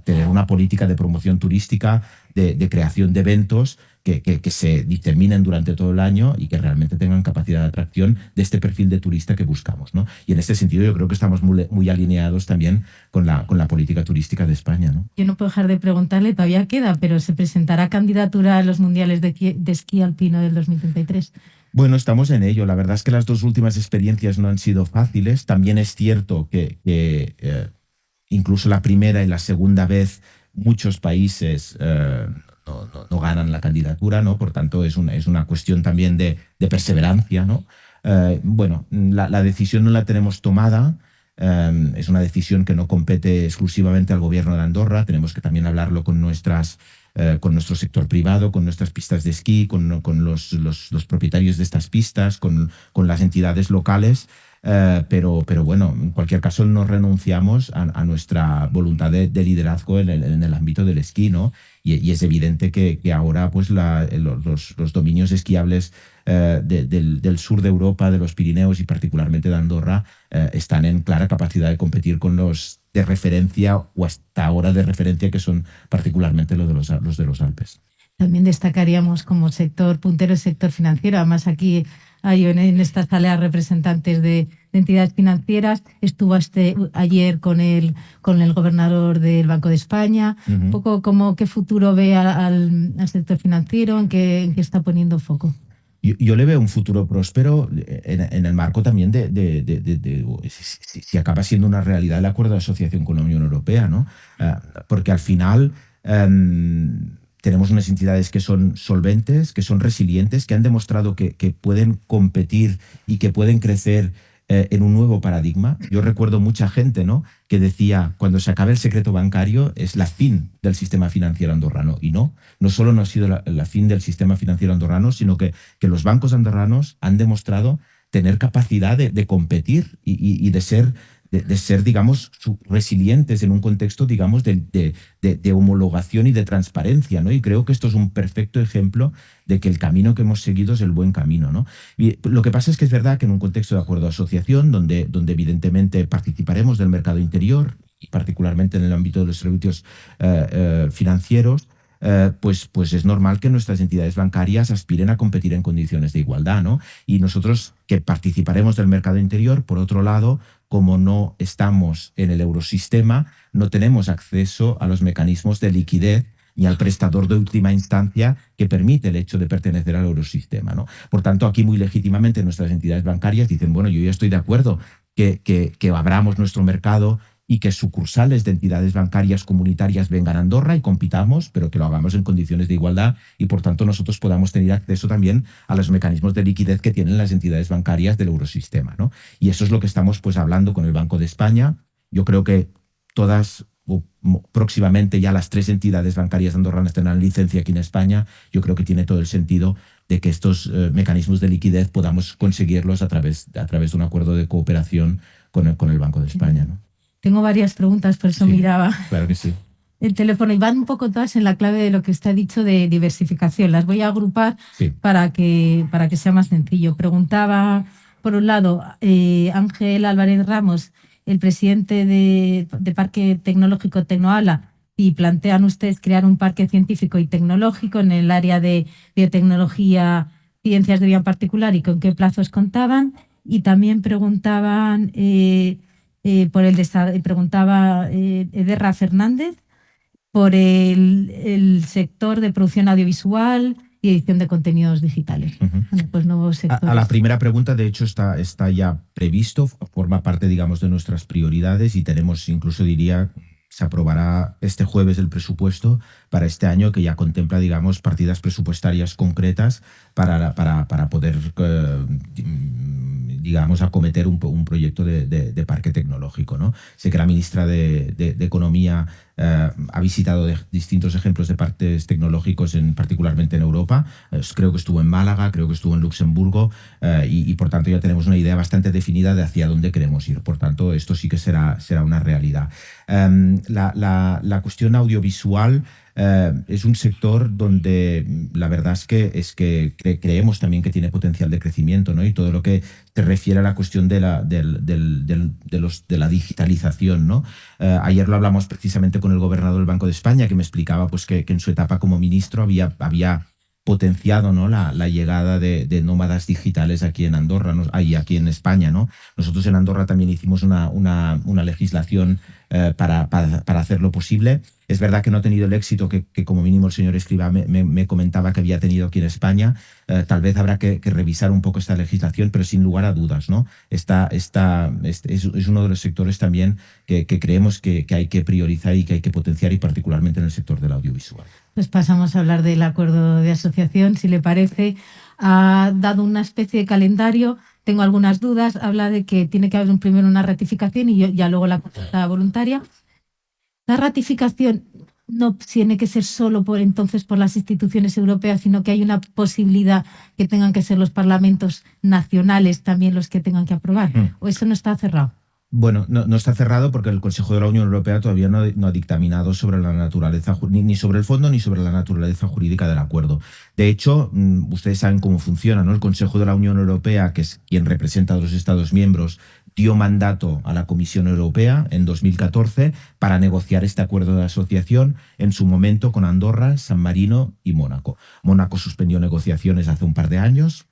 tener una política de promoción turística, de creación de eventos que se determinen durante todo el año y que realmente tengan capacidad de atracción de este perfil de turista que buscamos, ¿no? Y en este sentido yo creo que estamos muy alineados también con la política turística de España, ¿no? Yo no puedo dejar de preguntarle, todavía queda, pero ¿se presentará candidatura a los mundiales de esquí alpino del 2033? Bueno, estamos en ello. La verdad es que las dos últimas experiencias no han sido fáciles. También es cierto que incluso la primera y la segunda vez muchos países no ganan la candidatura, ¿no? Por tanto, es una cuestión también de perseverancia, ¿no? Bueno, la decisión no la tenemos tomada. Es una decisión que no compete exclusivamente al gobierno de Andorra. Tenemos que también hablarlo con nuestro sector privado, con nuestras pistas de esquí, con los propietarios de estas pistas, con las entidades locales. Pero bueno, en cualquier caso no renunciamos a nuestra voluntad de liderazgo en el ámbito del esquí, ¿no? Y es evidente que ahora pues los dominios esquiables del sur de Europa, de los Pirineos y particularmente de Andorra, están en clara capacidad de competir con los de referencia o hasta ahora de referencia, que son particularmente los de los Alpes. También destacaríamos como sector puntero el sector financiero. Además, aquí hay en esta sala representantes de entidades financieras. Estuvo ayer con el gobernador del Banco de España. Un poco qué futuro ve al sector financiero, en qué está poniendo foco. Yo le veo un futuro próspero en el marco también si acaba siendo una realidad el acuerdo de asociación con la Unión Europea, ¿no? Porque al final tenemos unas entidades que son solventes, que son resilientes, que han demostrado que pueden competir y que pueden crecer en un nuevo paradigma. Yo recuerdo mucha gente, ¿no?, que decía, cuando se acabe el secreto bancario es la fin del sistema financiero andorrano. Y no solo no ha sido la fin del sistema financiero andorrano, sino que los bancos andorranos han demostrado tener capacidad de competir y de ser, digamos, resilientes en un contexto, digamos, de homologación y de transparencia, ¿no? Y creo que esto es un perfecto ejemplo de que el camino que hemos seguido es el buen camino, ¿no? Y lo que pasa es que es verdad que en un contexto de acuerdo de asociación, donde evidentemente participaremos del mercado interior, y particularmente en el ámbito de los servicios financieros, pues es normal que nuestras entidades bancarias aspiren a competir en condiciones de igualdad, ¿no? Y nosotros que participaremos del mercado interior, por otro lado, como no estamos en el eurosistema, no tenemos acceso a los mecanismos de liquidez ni al prestador de última instancia que permite el hecho de pertenecer al eurosistema, ¿no? Por tanto, aquí muy legítimamente nuestras entidades bancarias dicen, bueno, yo ya estoy de acuerdo que abramos nuestro mercado y que sucursales de entidades bancarias comunitarias vengan a Andorra y compitamos, pero que lo hagamos en condiciones de igualdad y, por tanto, nosotros podamos tener acceso también a los mecanismos de liquidez que tienen las entidades bancarias del eurosistema, ¿no? Y eso es lo que estamos pues hablando con el Banco de España. Yo creo que todas, o próximamente ya las 3 entidades bancarias andorranas tendrán licencia aquí en España. Yo creo que tiene todo el sentido de que estos mecanismos de liquidez podamos conseguirlos a través de un acuerdo de cooperación con el Banco de España, ¿no? Tengo varias preguntas, por eso miraba claro que sí. el teléfono y van un poco todas en la clave de lo que usted ha dicho de diversificación. Las voy a agrupar para que sea más sencillo. Preguntaba, por un lado, Ángel Álvarez Ramos, el presidente de Parque Tecnológico Tecnoala, y plantean ustedes crear un parque científico y tecnológico en el área de biotecnología, ciencias de vida en particular, y con qué plazos contaban. Y también preguntaban... preguntaba Ederra Fernández por el sector de producción audiovisual y edición de contenidos digitales. Bueno, pues nuevos sectores. A la primera pregunta, de hecho, está ya previsto, forma parte, digamos, de nuestras prioridades y tenemos, incluso diría, se aprobará este jueves el presupuesto para este año, que ya contempla, digamos, partidas presupuestarias concretas para poder, digamos, acometer un proyecto de parque tecnológico, ¿no? Sé que la ministra de Economía ha visitado distintos ejemplos de parques tecnológicos, particularmente en Europa. Creo que estuvo en Málaga, creo que estuvo en Luxemburgo y por tanto ya tenemos una idea bastante definida de hacia dónde queremos ir. Por tanto, esto sí que será una realidad. La cuestión audiovisual es un sector donde la verdad es que creemos también que tiene potencial de crecimiento, ¿no? Y todo lo que se refiere a la cuestión de la digitalización, ¿no? Ayer lo hablamos precisamente con el gobernador del Banco de España, que me explicaba pues, que en su etapa como ministro había potenciado, ¿no? la llegada de nómadas digitales aquí en Andorra, ¿no? Aquí en España, ¿no? Nosotros en Andorra también hicimos una legislación para hacerlo posible. Es verdad que no ha tenido el éxito que como mínimo el señor Escrivá me comentaba que había tenido aquí en España. Tal vez habrá que revisar un poco esta legislación, pero sin lugar a dudas, ¿no? Es uno de los sectores también que creemos que hay que priorizar y que hay que potenciar, y particularmente en el sector del audiovisual. Pues pasamos a hablar del acuerdo de asociación, si le parece. Ha dado una especie de calendario. Tengo algunas dudas. Habla de que tiene que haber primero una ratificación y ya luego la consulta voluntaria. La ratificación no tiene que ser solo por las instituciones europeas, sino que hay una posibilidad que tengan que ser los parlamentos nacionales también los que tengan que aprobar. ¿O eso no está cerrado? Bueno, no está cerrado porque el Consejo de la Unión Europea todavía no ha dictaminado sobre la naturaleza, ni sobre el fondo ni sobre la naturaleza jurídica del acuerdo. De hecho, ustedes saben cómo funciona, ¿no? El Consejo de la Unión Europea, que es quien representa a los Estados miembros, dio mandato a la Comisión Europea en 2014 para negociar este acuerdo de asociación, en su momento con Andorra, San Marino y Mónaco. Mónaco suspendió negociaciones hace un par de años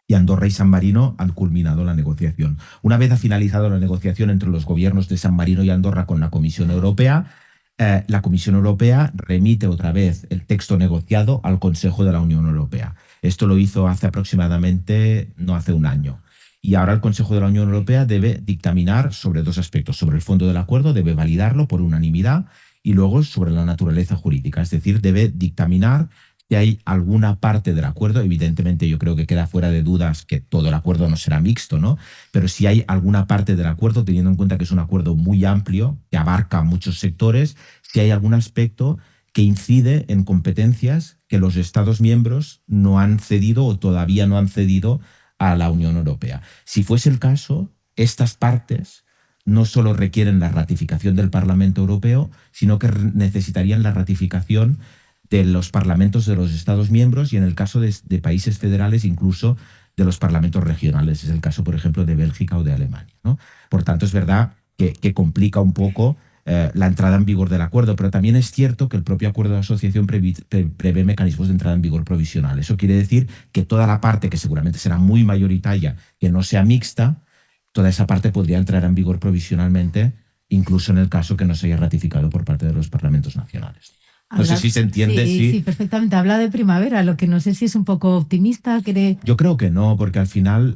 y Andorra y San Marino han culminado la negociación. Una vez ha finalizado la negociación entre los gobiernos de San Marino y Andorra con la Comisión Europea, la Comisión Europea remite otra vez el texto negociado al Consejo de la Unión Europea. Esto lo hizo hace aproximadamente, no hace un año. Y ahora el Consejo de la Unión Europea debe dictaminar sobre dos aspectos. Sobre el fondo del acuerdo, debe validarlo por unanimidad, y luego sobre la naturaleza jurídica. Es decir, debe dictaminar si hay alguna parte del acuerdo. Evidentemente yo creo que queda fuera de dudas que todo el acuerdo no será mixto, ¿no? Pero si hay alguna parte del acuerdo, teniendo en cuenta que es un acuerdo muy amplio, que abarca muchos sectores, si hay algún aspecto que incide en competencias que los Estados miembros no han cedido o todavía no han cedido a la Unión Europea. Si fuese el caso, estas partes no solo requieren la ratificación del Parlamento Europeo, sino que necesitarían la ratificación de los parlamentos de los Estados miembros y, en el caso de países federales, incluso de los parlamentos regionales. Es el caso, por ejemplo, de Bélgica o de Alemania, ¿no? Por tanto, es verdad que complica un poco la entrada en vigor del acuerdo, pero también es cierto que el propio acuerdo de asociación prevé mecanismos de entrada en vigor provisional. Eso quiere decir que toda la parte, que seguramente será muy mayoritaria, que no sea mixta, toda esa parte podría entrar en vigor provisionalmente, incluso en el caso que no se haya ratificado por parte de los parlamentos nacionales. No sé si se entiende. Sí, perfectamente. Habla de primavera, lo que no sé si es un poco optimista. Yo creo que no, porque al final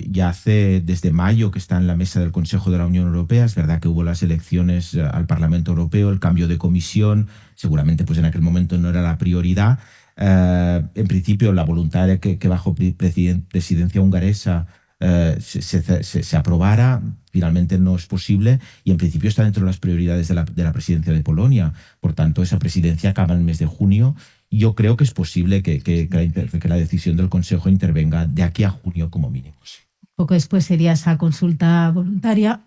ya hace desde mayo que está en la mesa del Consejo de la Unión Europea. Es verdad que hubo las elecciones al Parlamento Europeo, el cambio de comisión, seguramente pues en aquel momento no era la prioridad. En principio la voluntad era que bajo presidencia hongaresa se aprobara. Finalmente no es posible y en principio está dentro de las prioridades de la presidencia de Polonia. Por tanto, esa presidencia acaba en el mes de junio y yo creo que es posible que la decisión del Consejo intervenga de aquí a junio como mínimo. Poco después sería esa consulta voluntaria.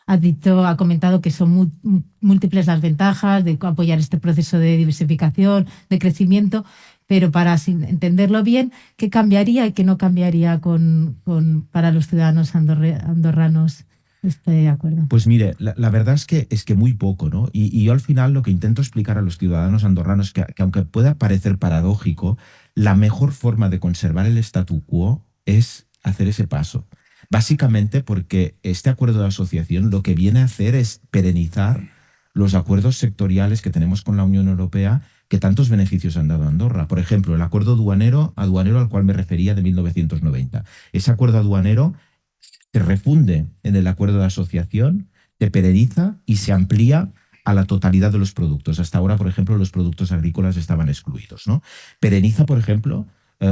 Ha comentado que son múltiples las ventajas de apoyar este proceso de diversificación, de crecimiento, pero para entenderlo bien, ¿qué cambiaría y qué no cambiaría para los ciudadanos andorranos este acuerdo? Pues mire, la verdad es que muy poco, ¿no? Y yo al final lo que intento explicar a los ciudadanos andorranos es que aunque pueda parecer paradójico, la mejor forma de conservar el statu quo es hacer ese paso. Básicamente porque este acuerdo de asociación lo que viene a hacer es perenizar los acuerdos sectoriales que tenemos con la Unión Europea que tantos beneficios han dado a Andorra. Por ejemplo, el acuerdo aduanero al cual me refería de 1990. Ese acuerdo aduanero se refunde en el acuerdo de asociación, se pereniza y se amplía a la totalidad de los productos. Hasta ahora, por ejemplo, los productos agrícolas estaban excluidos, ¿no? Pereniza, por ejemplo,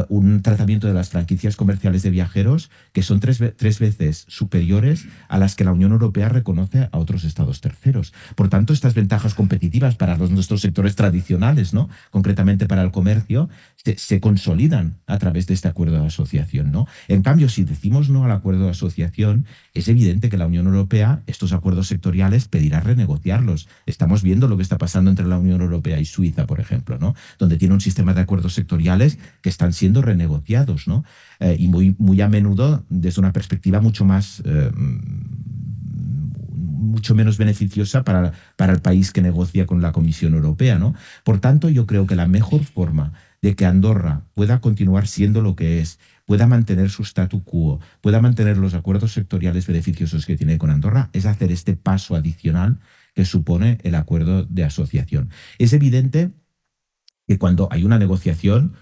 un tratamiento de las franquicias comerciales de viajeros que son tres veces superiores a las que la Unión Europea reconoce a otros estados terceros. Por tanto, estas ventajas competitivas para nuestros sectores tradicionales, ¿no?, concretamente para el comercio, se consolidan a través de este acuerdo de asociación, ¿no? En cambio, si decimos no al acuerdo de asociación, es evidente que la Unión Europea estos acuerdos sectoriales pedirá renegociarlos. Estamos viendo lo que está pasando entre la Unión Europea y Suiza, por ejemplo, ¿no?, donde tiene un sistema de acuerdos sectoriales que están siendo renegociados, ¿no? Y muy a menudo desde una perspectiva mucho menos beneficiosa para el país que negocia con la Comisión Europea, ¿no? Por tanto, yo creo que la mejor forma de que Andorra pueda continuar siendo lo que es, pueda mantener su statu quo, pueda mantener los acuerdos sectoriales beneficiosos que tiene con Andorra, es hacer este paso adicional que supone el acuerdo de asociación. Es evidente que cuando hay una negociación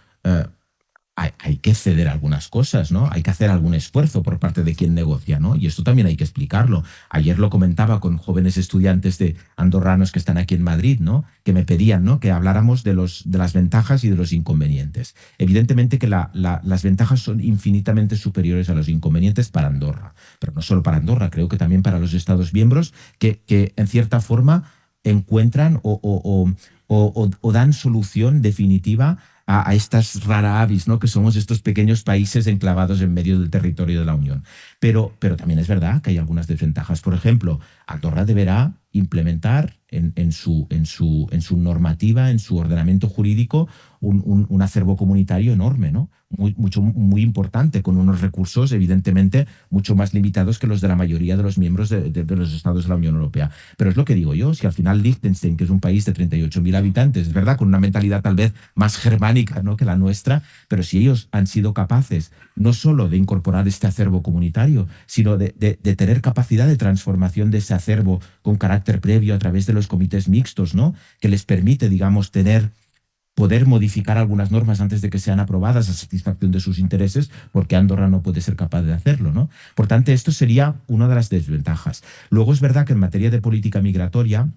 hay que ceder algunas cosas, ¿no? Hay que hacer algún esfuerzo por parte de quien negocia, ¿no? Y esto también hay que explicarlo. Ayer lo comentaba con jóvenes estudiantes de andorranos que están aquí en Madrid, ¿no?, que me pedían, ¿no?, que habláramos de las ventajas y de los inconvenientes. Evidentemente que las ventajas son infinitamente superiores a los inconvenientes para Andorra, pero no solo para Andorra, creo que también para los Estados miembros que en cierta forma encuentran o dan solución definitiva a estas rara avis, ¿no?, que somos estos pequeños países enclavados en medio del territorio de la Unión. Pero también es verdad que hay algunas desventajas. Por ejemplo, Andorra deberá implementar en su normativa, en su ordenamiento jurídico, un acervo comunitario enorme, ¿no?, muy importante, con unos recursos evidentemente mucho más limitados que los de la mayoría de los miembros de los estados de la Unión Europea. Pero es lo que digo yo, si al final Liechtenstein, que es un país de 38.000 habitantes, es verdad, con una mentalidad tal vez más germánica, ¿no?, que la nuestra, pero si ellos han sido capaces no solo de incorporar este acervo comunitario, sino de tener capacidad de transformación de ese acervo con carácter previo a través de los comités mixtos, ¿no?, que les permite, digamos, poder modificar algunas normas antes de que sean aprobadas a satisfacción de sus intereses, porque Andorra no puede ser capaz de hacerlo, ¿no? Por tanto, esto sería una de las desventajas. Luego es verdad que en materia de política migratoria,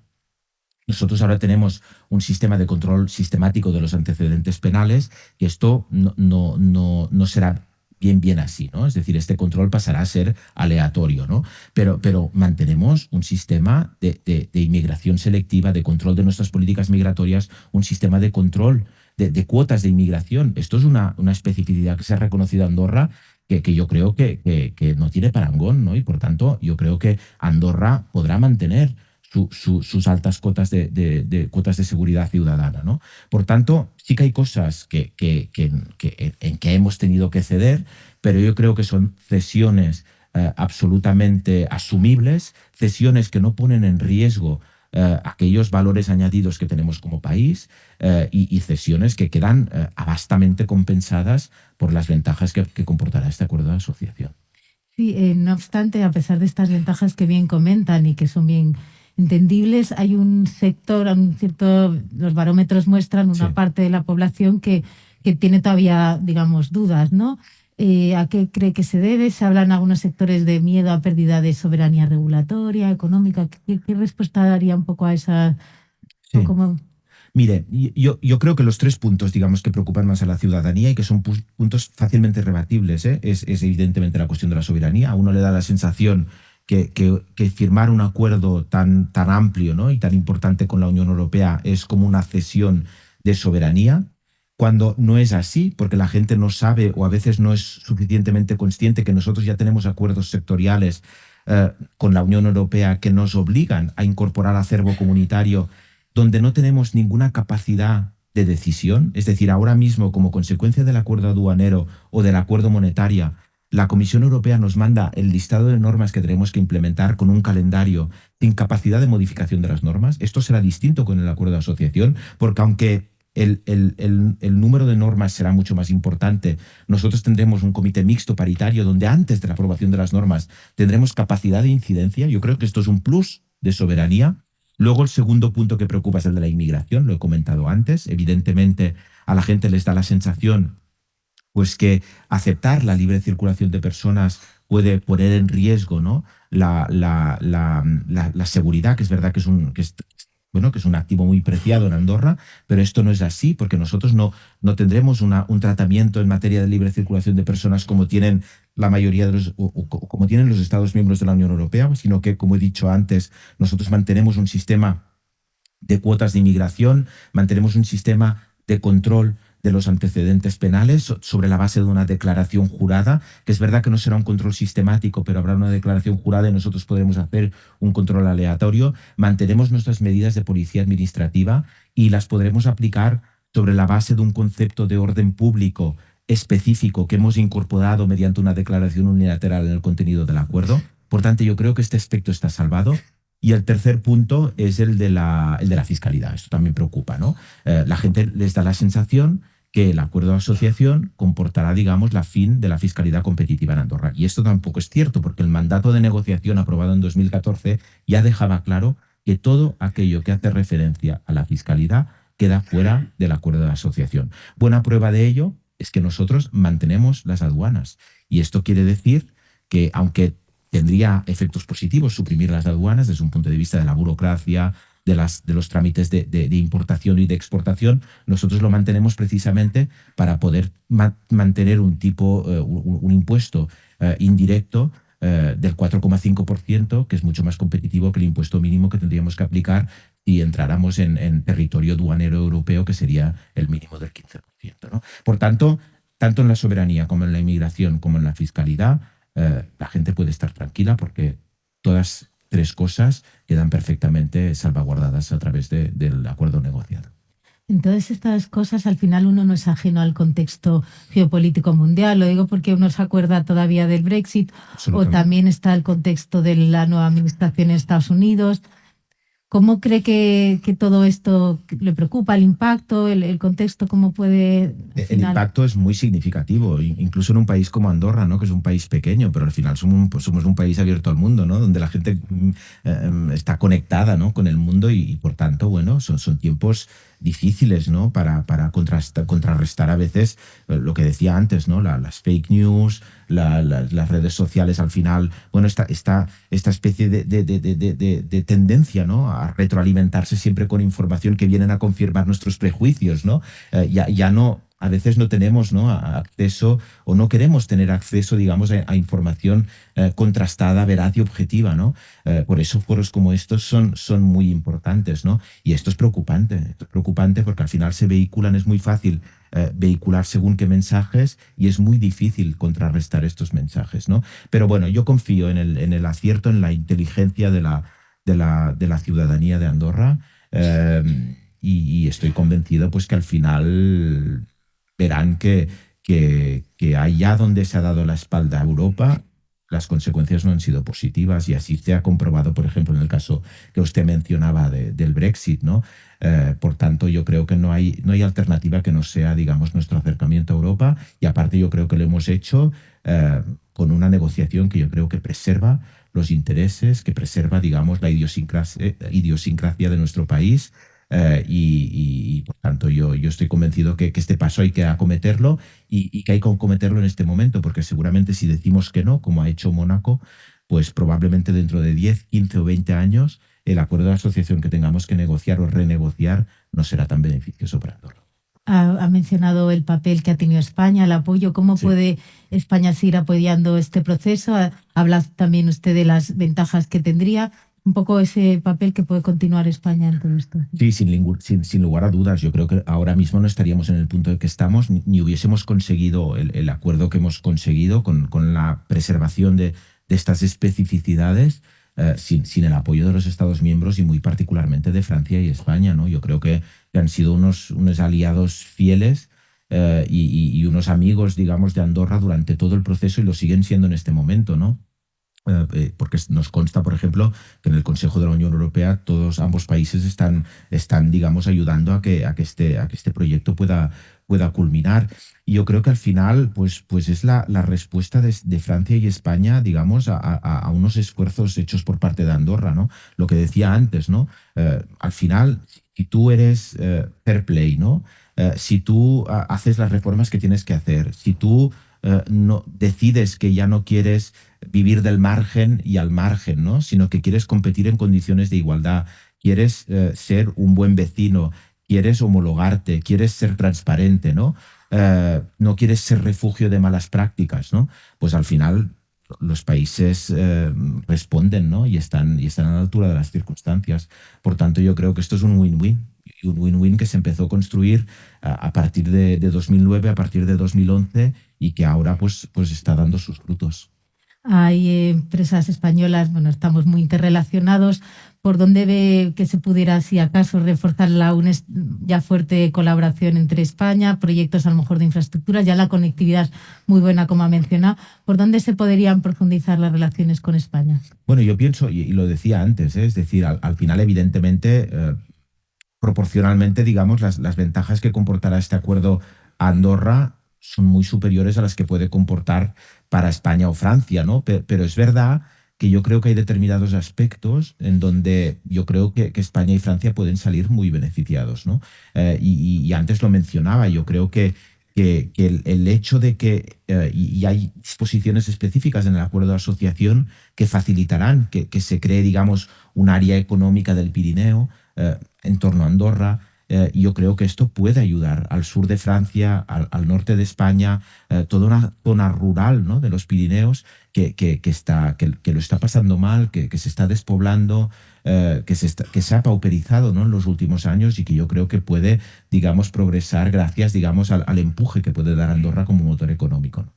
nosotros ahora tenemos un sistema de control sistemático de los antecedentes penales, y esto no será bien así, ¿no? Es decir, este control pasará a ser aleatorio, ¿no? Pero mantenemos un sistema de inmigración selectiva, de control de nuestras políticas migratorias, un sistema de control de cuotas de inmigración. Esto es una especificidad que se ha reconocido a Andorra que yo creo que no tiene parangón, ¿no? Y por tanto, yo creo que Andorra podrá mantener sus altas cuotas de seguridad ciudadana, ¿no? Por tanto, sí que hay cosas en que hemos tenido que ceder, pero yo creo que son cesiones absolutamente asumibles, cesiones que no ponen en riesgo aquellos valores añadidos que tenemos como país, y cesiones que quedan vastamente compensadas por las ventajas que comportará este acuerdo de asociación. Sí, no obstante, a pesar de estas ventajas que bien comentan y que son bien entendibles, hay un sector, los barómetros muestran una parte de la población que tiene todavía, digamos, dudas, ¿no? ¿A qué cree que se debe? Se hablan algunos sectores de miedo a pérdida de soberanía regulatoria, económica. ¿Qué respuesta daría un poco a esa? Sí. Mire, yo creo que los 3 puntos, digamos, que preocupan más a la ciudadanía y que son puntos fácilmente rebatibles, es evidentemente la cuestión de la soberanía. A uno le da la sensación que firmar un acuerdo tan amplio, ¿no?, y tan importante con la Unión Europea es como una cesión de soberanía, cuando no es así, porque la gente no sabe o a veces no es suficientemente consciente que nosotros ya tenemos acuerdos sectoriales con la Unión Europea que nos obligan a incorporar acervo comunitario, donde no tenemos ninguna capacidad de decisión. Es decir, ahora mismo, como consecuencia del acuerdo aduanero o del acuerdo monetario, la Comisión Europea nos manda el listado de normas que tenemos que implementar con un calendario sin capacidad de modificación de las normas. Esto será distinto con el acuerdo de asociación, porque aunque el número de normas será mucho más importante, nosotros tendremos un comité mixto paritario donde antes de la aprobación de las normas tendremos capacidad de incidencia. Yo creo que esto es un plus de soberanía. Luego, el segundo punto que preocupa es el de la inmigración, lo he comentado antes. Evidentemente, a la gente les da la sensación pues que aceptar la libre circulación de personas puede poner en riesgo, ¿no?, la seguridad, que es verdad que bueno, que es un activo muy preciado en Andorra, pero esto no es así, porque nosotros no tendremos un tratamiento en materia de libre circulación de personas como tienen la mayoría de como tienen los Estados miembros de la Unión Europea, sino que, como he dicho antes, nosotros mantenemos un sistema de cuotas de inmigración, mantenemos un sistema de control de los antecedentes penales sobre la base de una declaración jurada, que es verdad que no será un control sistemático, pero habrá una declaración jurada y nosotros podremos hacer un control aleatorio. Mantenemos nuestras medidas de policía administrativa y las podremos aplicar sobre la base de un concepto de orden público específico que hemos incorporado mediante una declaración unilateral en el contenido del acuerdo. Por tanto, yo creo que este aspecto está salvado. Y el tercer punto es el de la fiscalidad. Esto también preocupa, ¿no? La gente les da la sensación que el acuerdo de asociación comportará, digamos, la fin de la fiscalidad competitiva en Andorra. Y esto tampoco es cierto, porque el mandato de negociación aprobado en 2014 ya dejaba claro que todo aquello que hace referencia a la fiscalidad queda fuera del acuerdo de asociación. Buena prueba de ello es que nosotros mantenemos las aduanas. Y esto quiere decir que, aunque tendría efectos positivos suprimir las aduanas desde un punto de vista de la burocracia, de los trámites de importación y de exportación, nosotros lo mantenemos precisamente para poder mantener un impuesto indirecto del 4,5%, que es mucho más competitivo que el impuesto mínimo que tendríamos que aplicar si entráramos en territorio aduanero europeo, que sería el mínimo del 15%, ¿no? Por tanto, tanto en la soberanía como en la inmigración como en la fiscalidad, la gente puede estar tranquila porque todas tres cosas quedan perfectamente salvaguardadas a través del acuerdo negociado. En todas estas cosas, al final uno no es ajeno al contexto geopolítico mundial. Lo digo porque uno se acuerda todavía del Brexit, o también está el contexto de la nueva administración en Estados Unidos. ¿Cómo cree que todo esto le preocupa? ¿El impacto, el contexto, cómo puede...? El impacto es muy significativo, incluso en un país como Andorra, ¿no? Que es un país pequeño, pero al final somos un país abierto al mundo, ¿no? Donde la gente está conectada, ¿no? Con el mundo y por tanto, bueno, son tiempos difíciles, ¿no? Para contrarrestar a veces lo que decía antes, ¿no? Las fake news, las redes sociales, al final, bueno, esta especie de tendencia, ¿no? A retroalimentarse siempre con información que vienen a confirmar nuestros prejuicios, ¿no? Ya no... A veces no tenemos, ¿no? acceso o no queremos tener acceso, digamos, a información contrastada, veraz y objetiva, ¿no? Por eso foros como estos son muy importantes, ¿no? Y esto es preocupante porque al final se vehiculan, es muy fácil vehicular según qué mensajes y es muy difícil contrarrestar estos mensajes, ¿no? Pero bueno, yo confío en el acierto, en la inteligencia de la ciudadanía de Andorra y estoy convencido pues que al final verán que allá donde se ha dado la espalda a Europa, las consecuencias no han sido positivas y así se ha comprobado, por ejemplo, en el caso que usted mencionaba del Brexit, ¿no? Por tanto, yo creo que no hay alternativa que no sea, digamos, nuestro acercamiento a Europa y aparte yo creo que lo hemos hecho con una negociación que yo creo que preserva los intereses, que preserva, digamos, la idiosincrasia de nuestro país. Y por tanto yo estoy convencido que este paso hay que acometerlo y que hay que acometerlo en este momento, porque seguramente si decimos que no, como ha hecho Mónaco, pues probablemente dentro de 10, 15 o 20 años el acuerdo de asociación que tengamos que negociar o renegociar no será tan beneficioso para Andorra. Ha mencionado el papel que ha tenido España, el apoyo. ¿Cómo puede España seguir apoyando este proceso? Habla también usted de las ventajas que tendría. Un poco ese papel que puede continuar España en todo esto. Sí, sin lugar a dudas. Yo creo que ahora mismo no estaríamos en el punto en que estamos, ni hubiésemos conseguido el acuerdo que hemos conseguido con la preservación de estas especificidades sin el apoyo de los Estados miembros y muy particularmente de Francia y España, ¿no? Yo creo que han sido unos aliados fieles y unos amigos, digamos, de Andorra durante todo el proceso y lo siguen siendo en este momento, ¿no? Porque nos consta, por ejemplo, que en el Consejo de la Unión Europea ambos países están digamos, ayudando a que este proyecto pueda culminar. Y yo creo que al final pues es la respuesta de Francia y España, digamos, a unos esfuerzos hechos por parte de Andorra, ¿no? Lo que decía antes, ¿no? Al final, si tú eres fair play, ¿no? Si tú haces las reformas que tienes que hacer, si tú no decides que ya no quieres vivir del margen y al margen, ¿no? Sino que quieres competir en condiciones de igualdad, quieres ser un buen vecino, quieres homologarte, quieres ser transparente, ¿no? No quieres ser refugio de malas prácticas, ¿no? Pues al final los países responden, ¿no? y están a la altura de las circunstancias. Por tanto, yo creo que esto es un win-win. Y un win-win que se empezó a construir a partir de 2009, a partir de 2011 y que ahora pues está dando sus frutos. Hay empresas españolas, bueno, estamos muy interrelacionados. ¿Por dónde ve que se pudiera, si acaso, reforzar la ya fuerte colaboración entre España, proyectos a lo mejor de infraestructura, ya la conectividad es muy buena, como ha mencionado? ¿Por dónde se podrían profundizar las relaciones con España? Bueno, yo pienso, y lo decía antes, es decir, al final, evidentemente, proporcionalmente, digamos, las ventajas que comportará este acuerdo a Andorra son muy superiores a las que puede comportar para España o Francia, ¿no? Pero es verdad que yo creo que hay determinados aspectos en donde yo creo que España y Francia pueden salir muy beneficiados, ¿no? Y antes lo mencionaba, yo creo que el hecho de que y hay disposiciones específicas en el acuerdo de asociación que facilitarán que se cree, digamos, un área económica del Pirineo en torno a Andorra. Yo creo que esto puede ayudar al sur de Francia, al norte de España, toda una zona rural, ¿no? de los Pirineos que lo está pasando mal, que se está despoblando, que se ha pauperizado, ¿no? en los últimos años y que yo creo que puede, digamos, progresar gracias, digamos, al empuje que puede dar Andorra como motor económico, ¿no?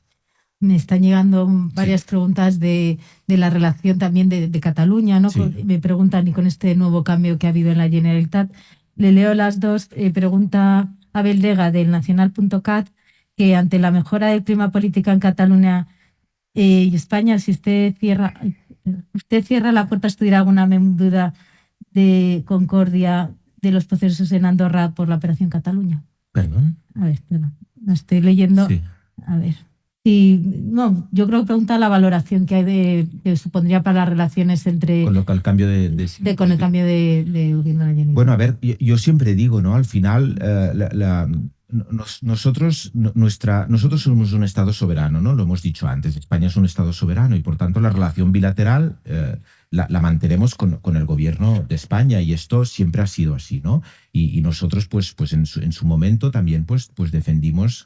Me están llegando varias preguntas de la relación también de Cataluña, ¿no? Sí. Me preguntan, y con este nuevo cambio que ha habido en la Generalitat, le leo las dos. Pregunta Abel Vega del Nacional.cat, que ante la mejora del clima política en Cataluña y España, si usted cierra la puerta a estudiar alguna medida de concordia de los procesos en Andorra por la Operación Cataluña. ¿Perdón? A ver, perdón, la estoy leyendo. Sí. A ver. Sí, no, yo creo que pregunta la valoración que hay que supondría para las relaciones entre... Con lo que el cambio con el cambio de gobierno de la Generalitat. Bueno, a ver, yo siempre digo, ¿no? Al final, nosotros somos un Estado soberano, ¿no? Lo hemos dicho antes. España es un Estado soberano y, por tanto, la relación bilateral la mantenemos con el gobierno de España y esto siempre ha sido así, ¿no? Y nosotros, pues en su momento también, pues defendimos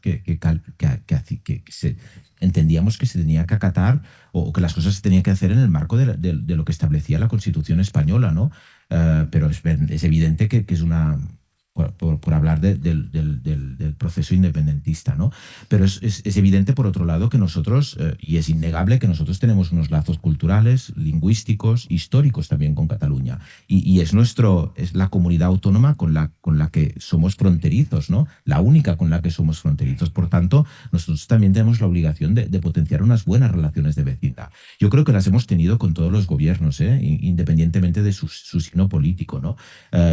entendíamos que se tenía que acatar o que las cosas se tenían que hacer en el marco de lo que establecía la Constitución española, ¿no? Pero es evidente que es una... Por hablar del proceso independentista, ¿no? Pero es evidente, por otro lado, que nosotros, y es innegable, que nosotros tenemos unos lazos culturales, lingüísticos, históricos también con Cataluña. Y es la comunidad autónoma con la que somos fronterizos, ¿no? La única con la que somos fronterizos. Por tanto, nosotros también tenemos la obligación de potenciar unas buenas relaciones de vecindad. Yo creo que las hemos tenido con todos los gobiernos, independientemente de su signo político, ¿no?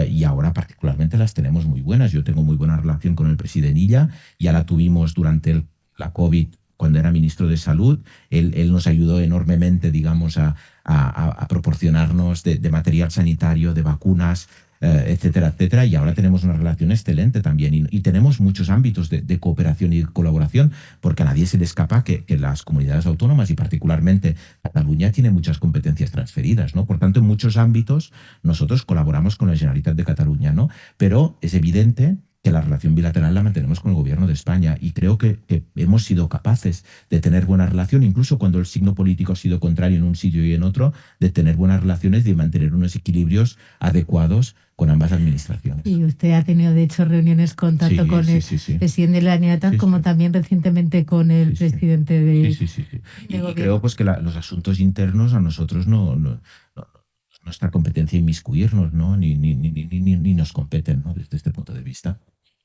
Y ahora particularmente las tenemos muy buenas. Yo tengo muy buena relación con el presidente Illa, ya la tuvimos durante la COVID cuando era ministro de Salud. Él nos ayudó enormemente, digamos, a proporcionarnos de material sanitario, de vacunas, etcétera, etcétera, y ahora tenemos una relación excelente también y tenemos muchos ámbitos de cooperación y colaboración, porque a nadie se le escapa que las comunidades autónomas y particularmente Cataluña tiene muchas competencias transferidas, ¿no? Por tanto, en muchos ámbitos nosotros colaboramos con la Generalitat de Cataluña, ¿no? Pero es evidente que la relación bilateral la mantenemos con el gobierno de España y creo que hemos sido capaces de tener buena relación, incluso cuando el signo político ha sido contrario en un sitio y en otro, de tener buenas relaciones y de mantener unos equilibrios adecuados con ambas administraciones. Y usted ha tenido, de hecho, reuniones tanto con el presidente de la Generalitat como también recientemente con el presidente de... Y creo pues que los asuntos internos a nosotros no nuestra competencia inmiscuirnos, ¿no? Ni nos competen, ¿no? Desde este punto de vista.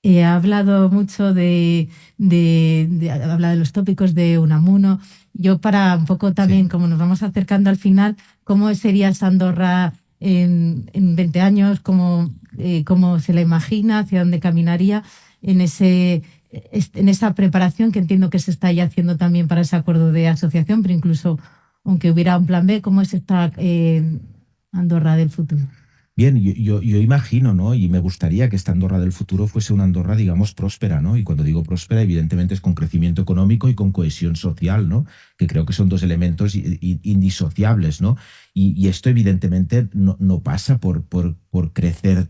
Ha hablado mucho habla de los tópicos de Unamuno. Yo para un poco también, como nos vamos acercando al final, ¿cómo sería esa Andorra en 20 años? ¿Cómo se la imagina? ¿Hacia dónde caminaría en esa preparación que entiendo que se está ya haciendo también para ese acuerdo de asociación? Pero incluso, aunque hubiera un plan B, ¿cómo es esta Andorra del futuro? Bien, yo imagino, ¿no? Y me gustaría que esta Andorra del futuro fuese una Andorra, digamos, próspera, ¿no? Y cuando digo próspera, evidentemente es con crecimiento económico y con cohesión social, ¿no? Que creo que son dos elementos indisociables, ¿no? Y esto evidentemente no pasa por crecer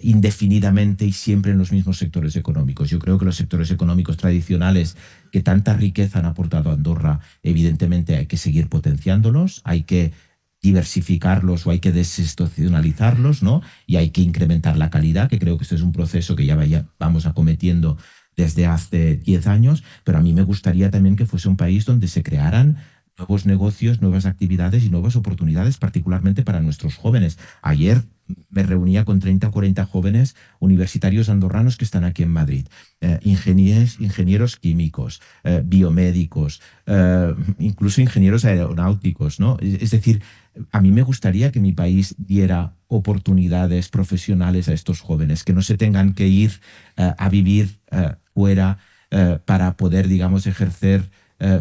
indefinidamente y siempre en los mismos sectores económicos. Yo creo que los sectores económicos tradicionales que tanta riqueza han aportado a Andorra, evidentemente hay que seguir potenciándolos, hay que diversificarlos o hay que desestacionalizarlos, ¿no? Y hay que incrementar la calidad, que creo que este es un proceso que ya vamos acometiendo desde hace 10 años, pero a mí me gustaría también que fuese un país donde se crearan nuevos negocios, nuevas actividades y nuevas oportunidades, particularmente para nuestros jóvenes. Ayer me reunía con 30 o 40 jóvenes universitarios andorranos que están aquí en Madrid, ingenieros químicos, biomédicos, incluso ingenieros aeronáuticos, ¿no? Es decir, a mí me gustaría que mi país diera oportunidades profesionales a estos jóvenes, que no se tengan que ir a vivir fuera para poder, digamos, ejercer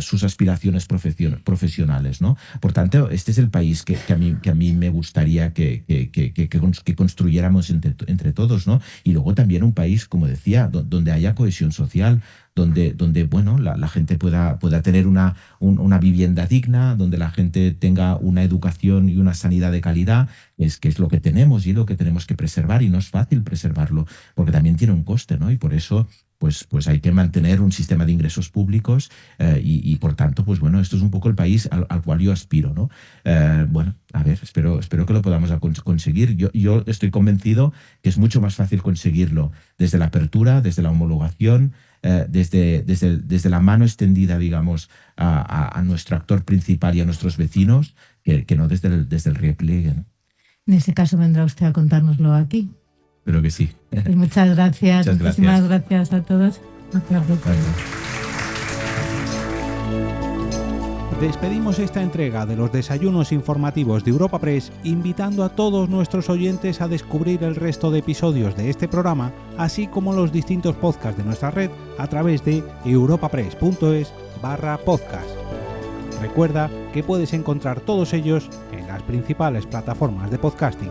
sus aspiraciones profesionales, ¿no? Por tanto, este es el país que a mí me gustaría que construyéramos entre todos, ¿no? Y luego también un país, como decía, donde haya cohesión social, donde bueno, la gente pueda tener una vivienda digna, donde la gente tenga una educación y una sanidad de calidad, que es lo que tenemos y lo que tenemos que preservar, y no es fácil preservarlo, porque también tiene un coste, ¿no? Y por eso pues hay que mantener un sistema de ingresos públicos y por tanto, pues bueno, esto es un poco el país al cual yo aspiro, ¿no? Bueno, a ver, espero que lo podamos conseguir. Yo estoy convencido que es mucho más fácil conseguirlo desde la apertura, desde la homologación, desde la mano extendida, digamos, a nuestro actor principal y a nuestros vecinos, que no desde el repliegue, ¿no? En ese caso vendrá usted a contárnoslo aquí. Pero que sí. Pues muchas gracias. Muchas Muchísimas gracias a todos. Gracias. Despedimos esta entrega de los desayunos informativos de Europa Press, invitando a todos nuestros oyentes a descubrir el resto de episodios de este programa, así como los distintos podcasts de nuestra red a través de europapress.es/podcast. Recuerda que puedes encontrar todos ellos en las principales plataformas de podcasting.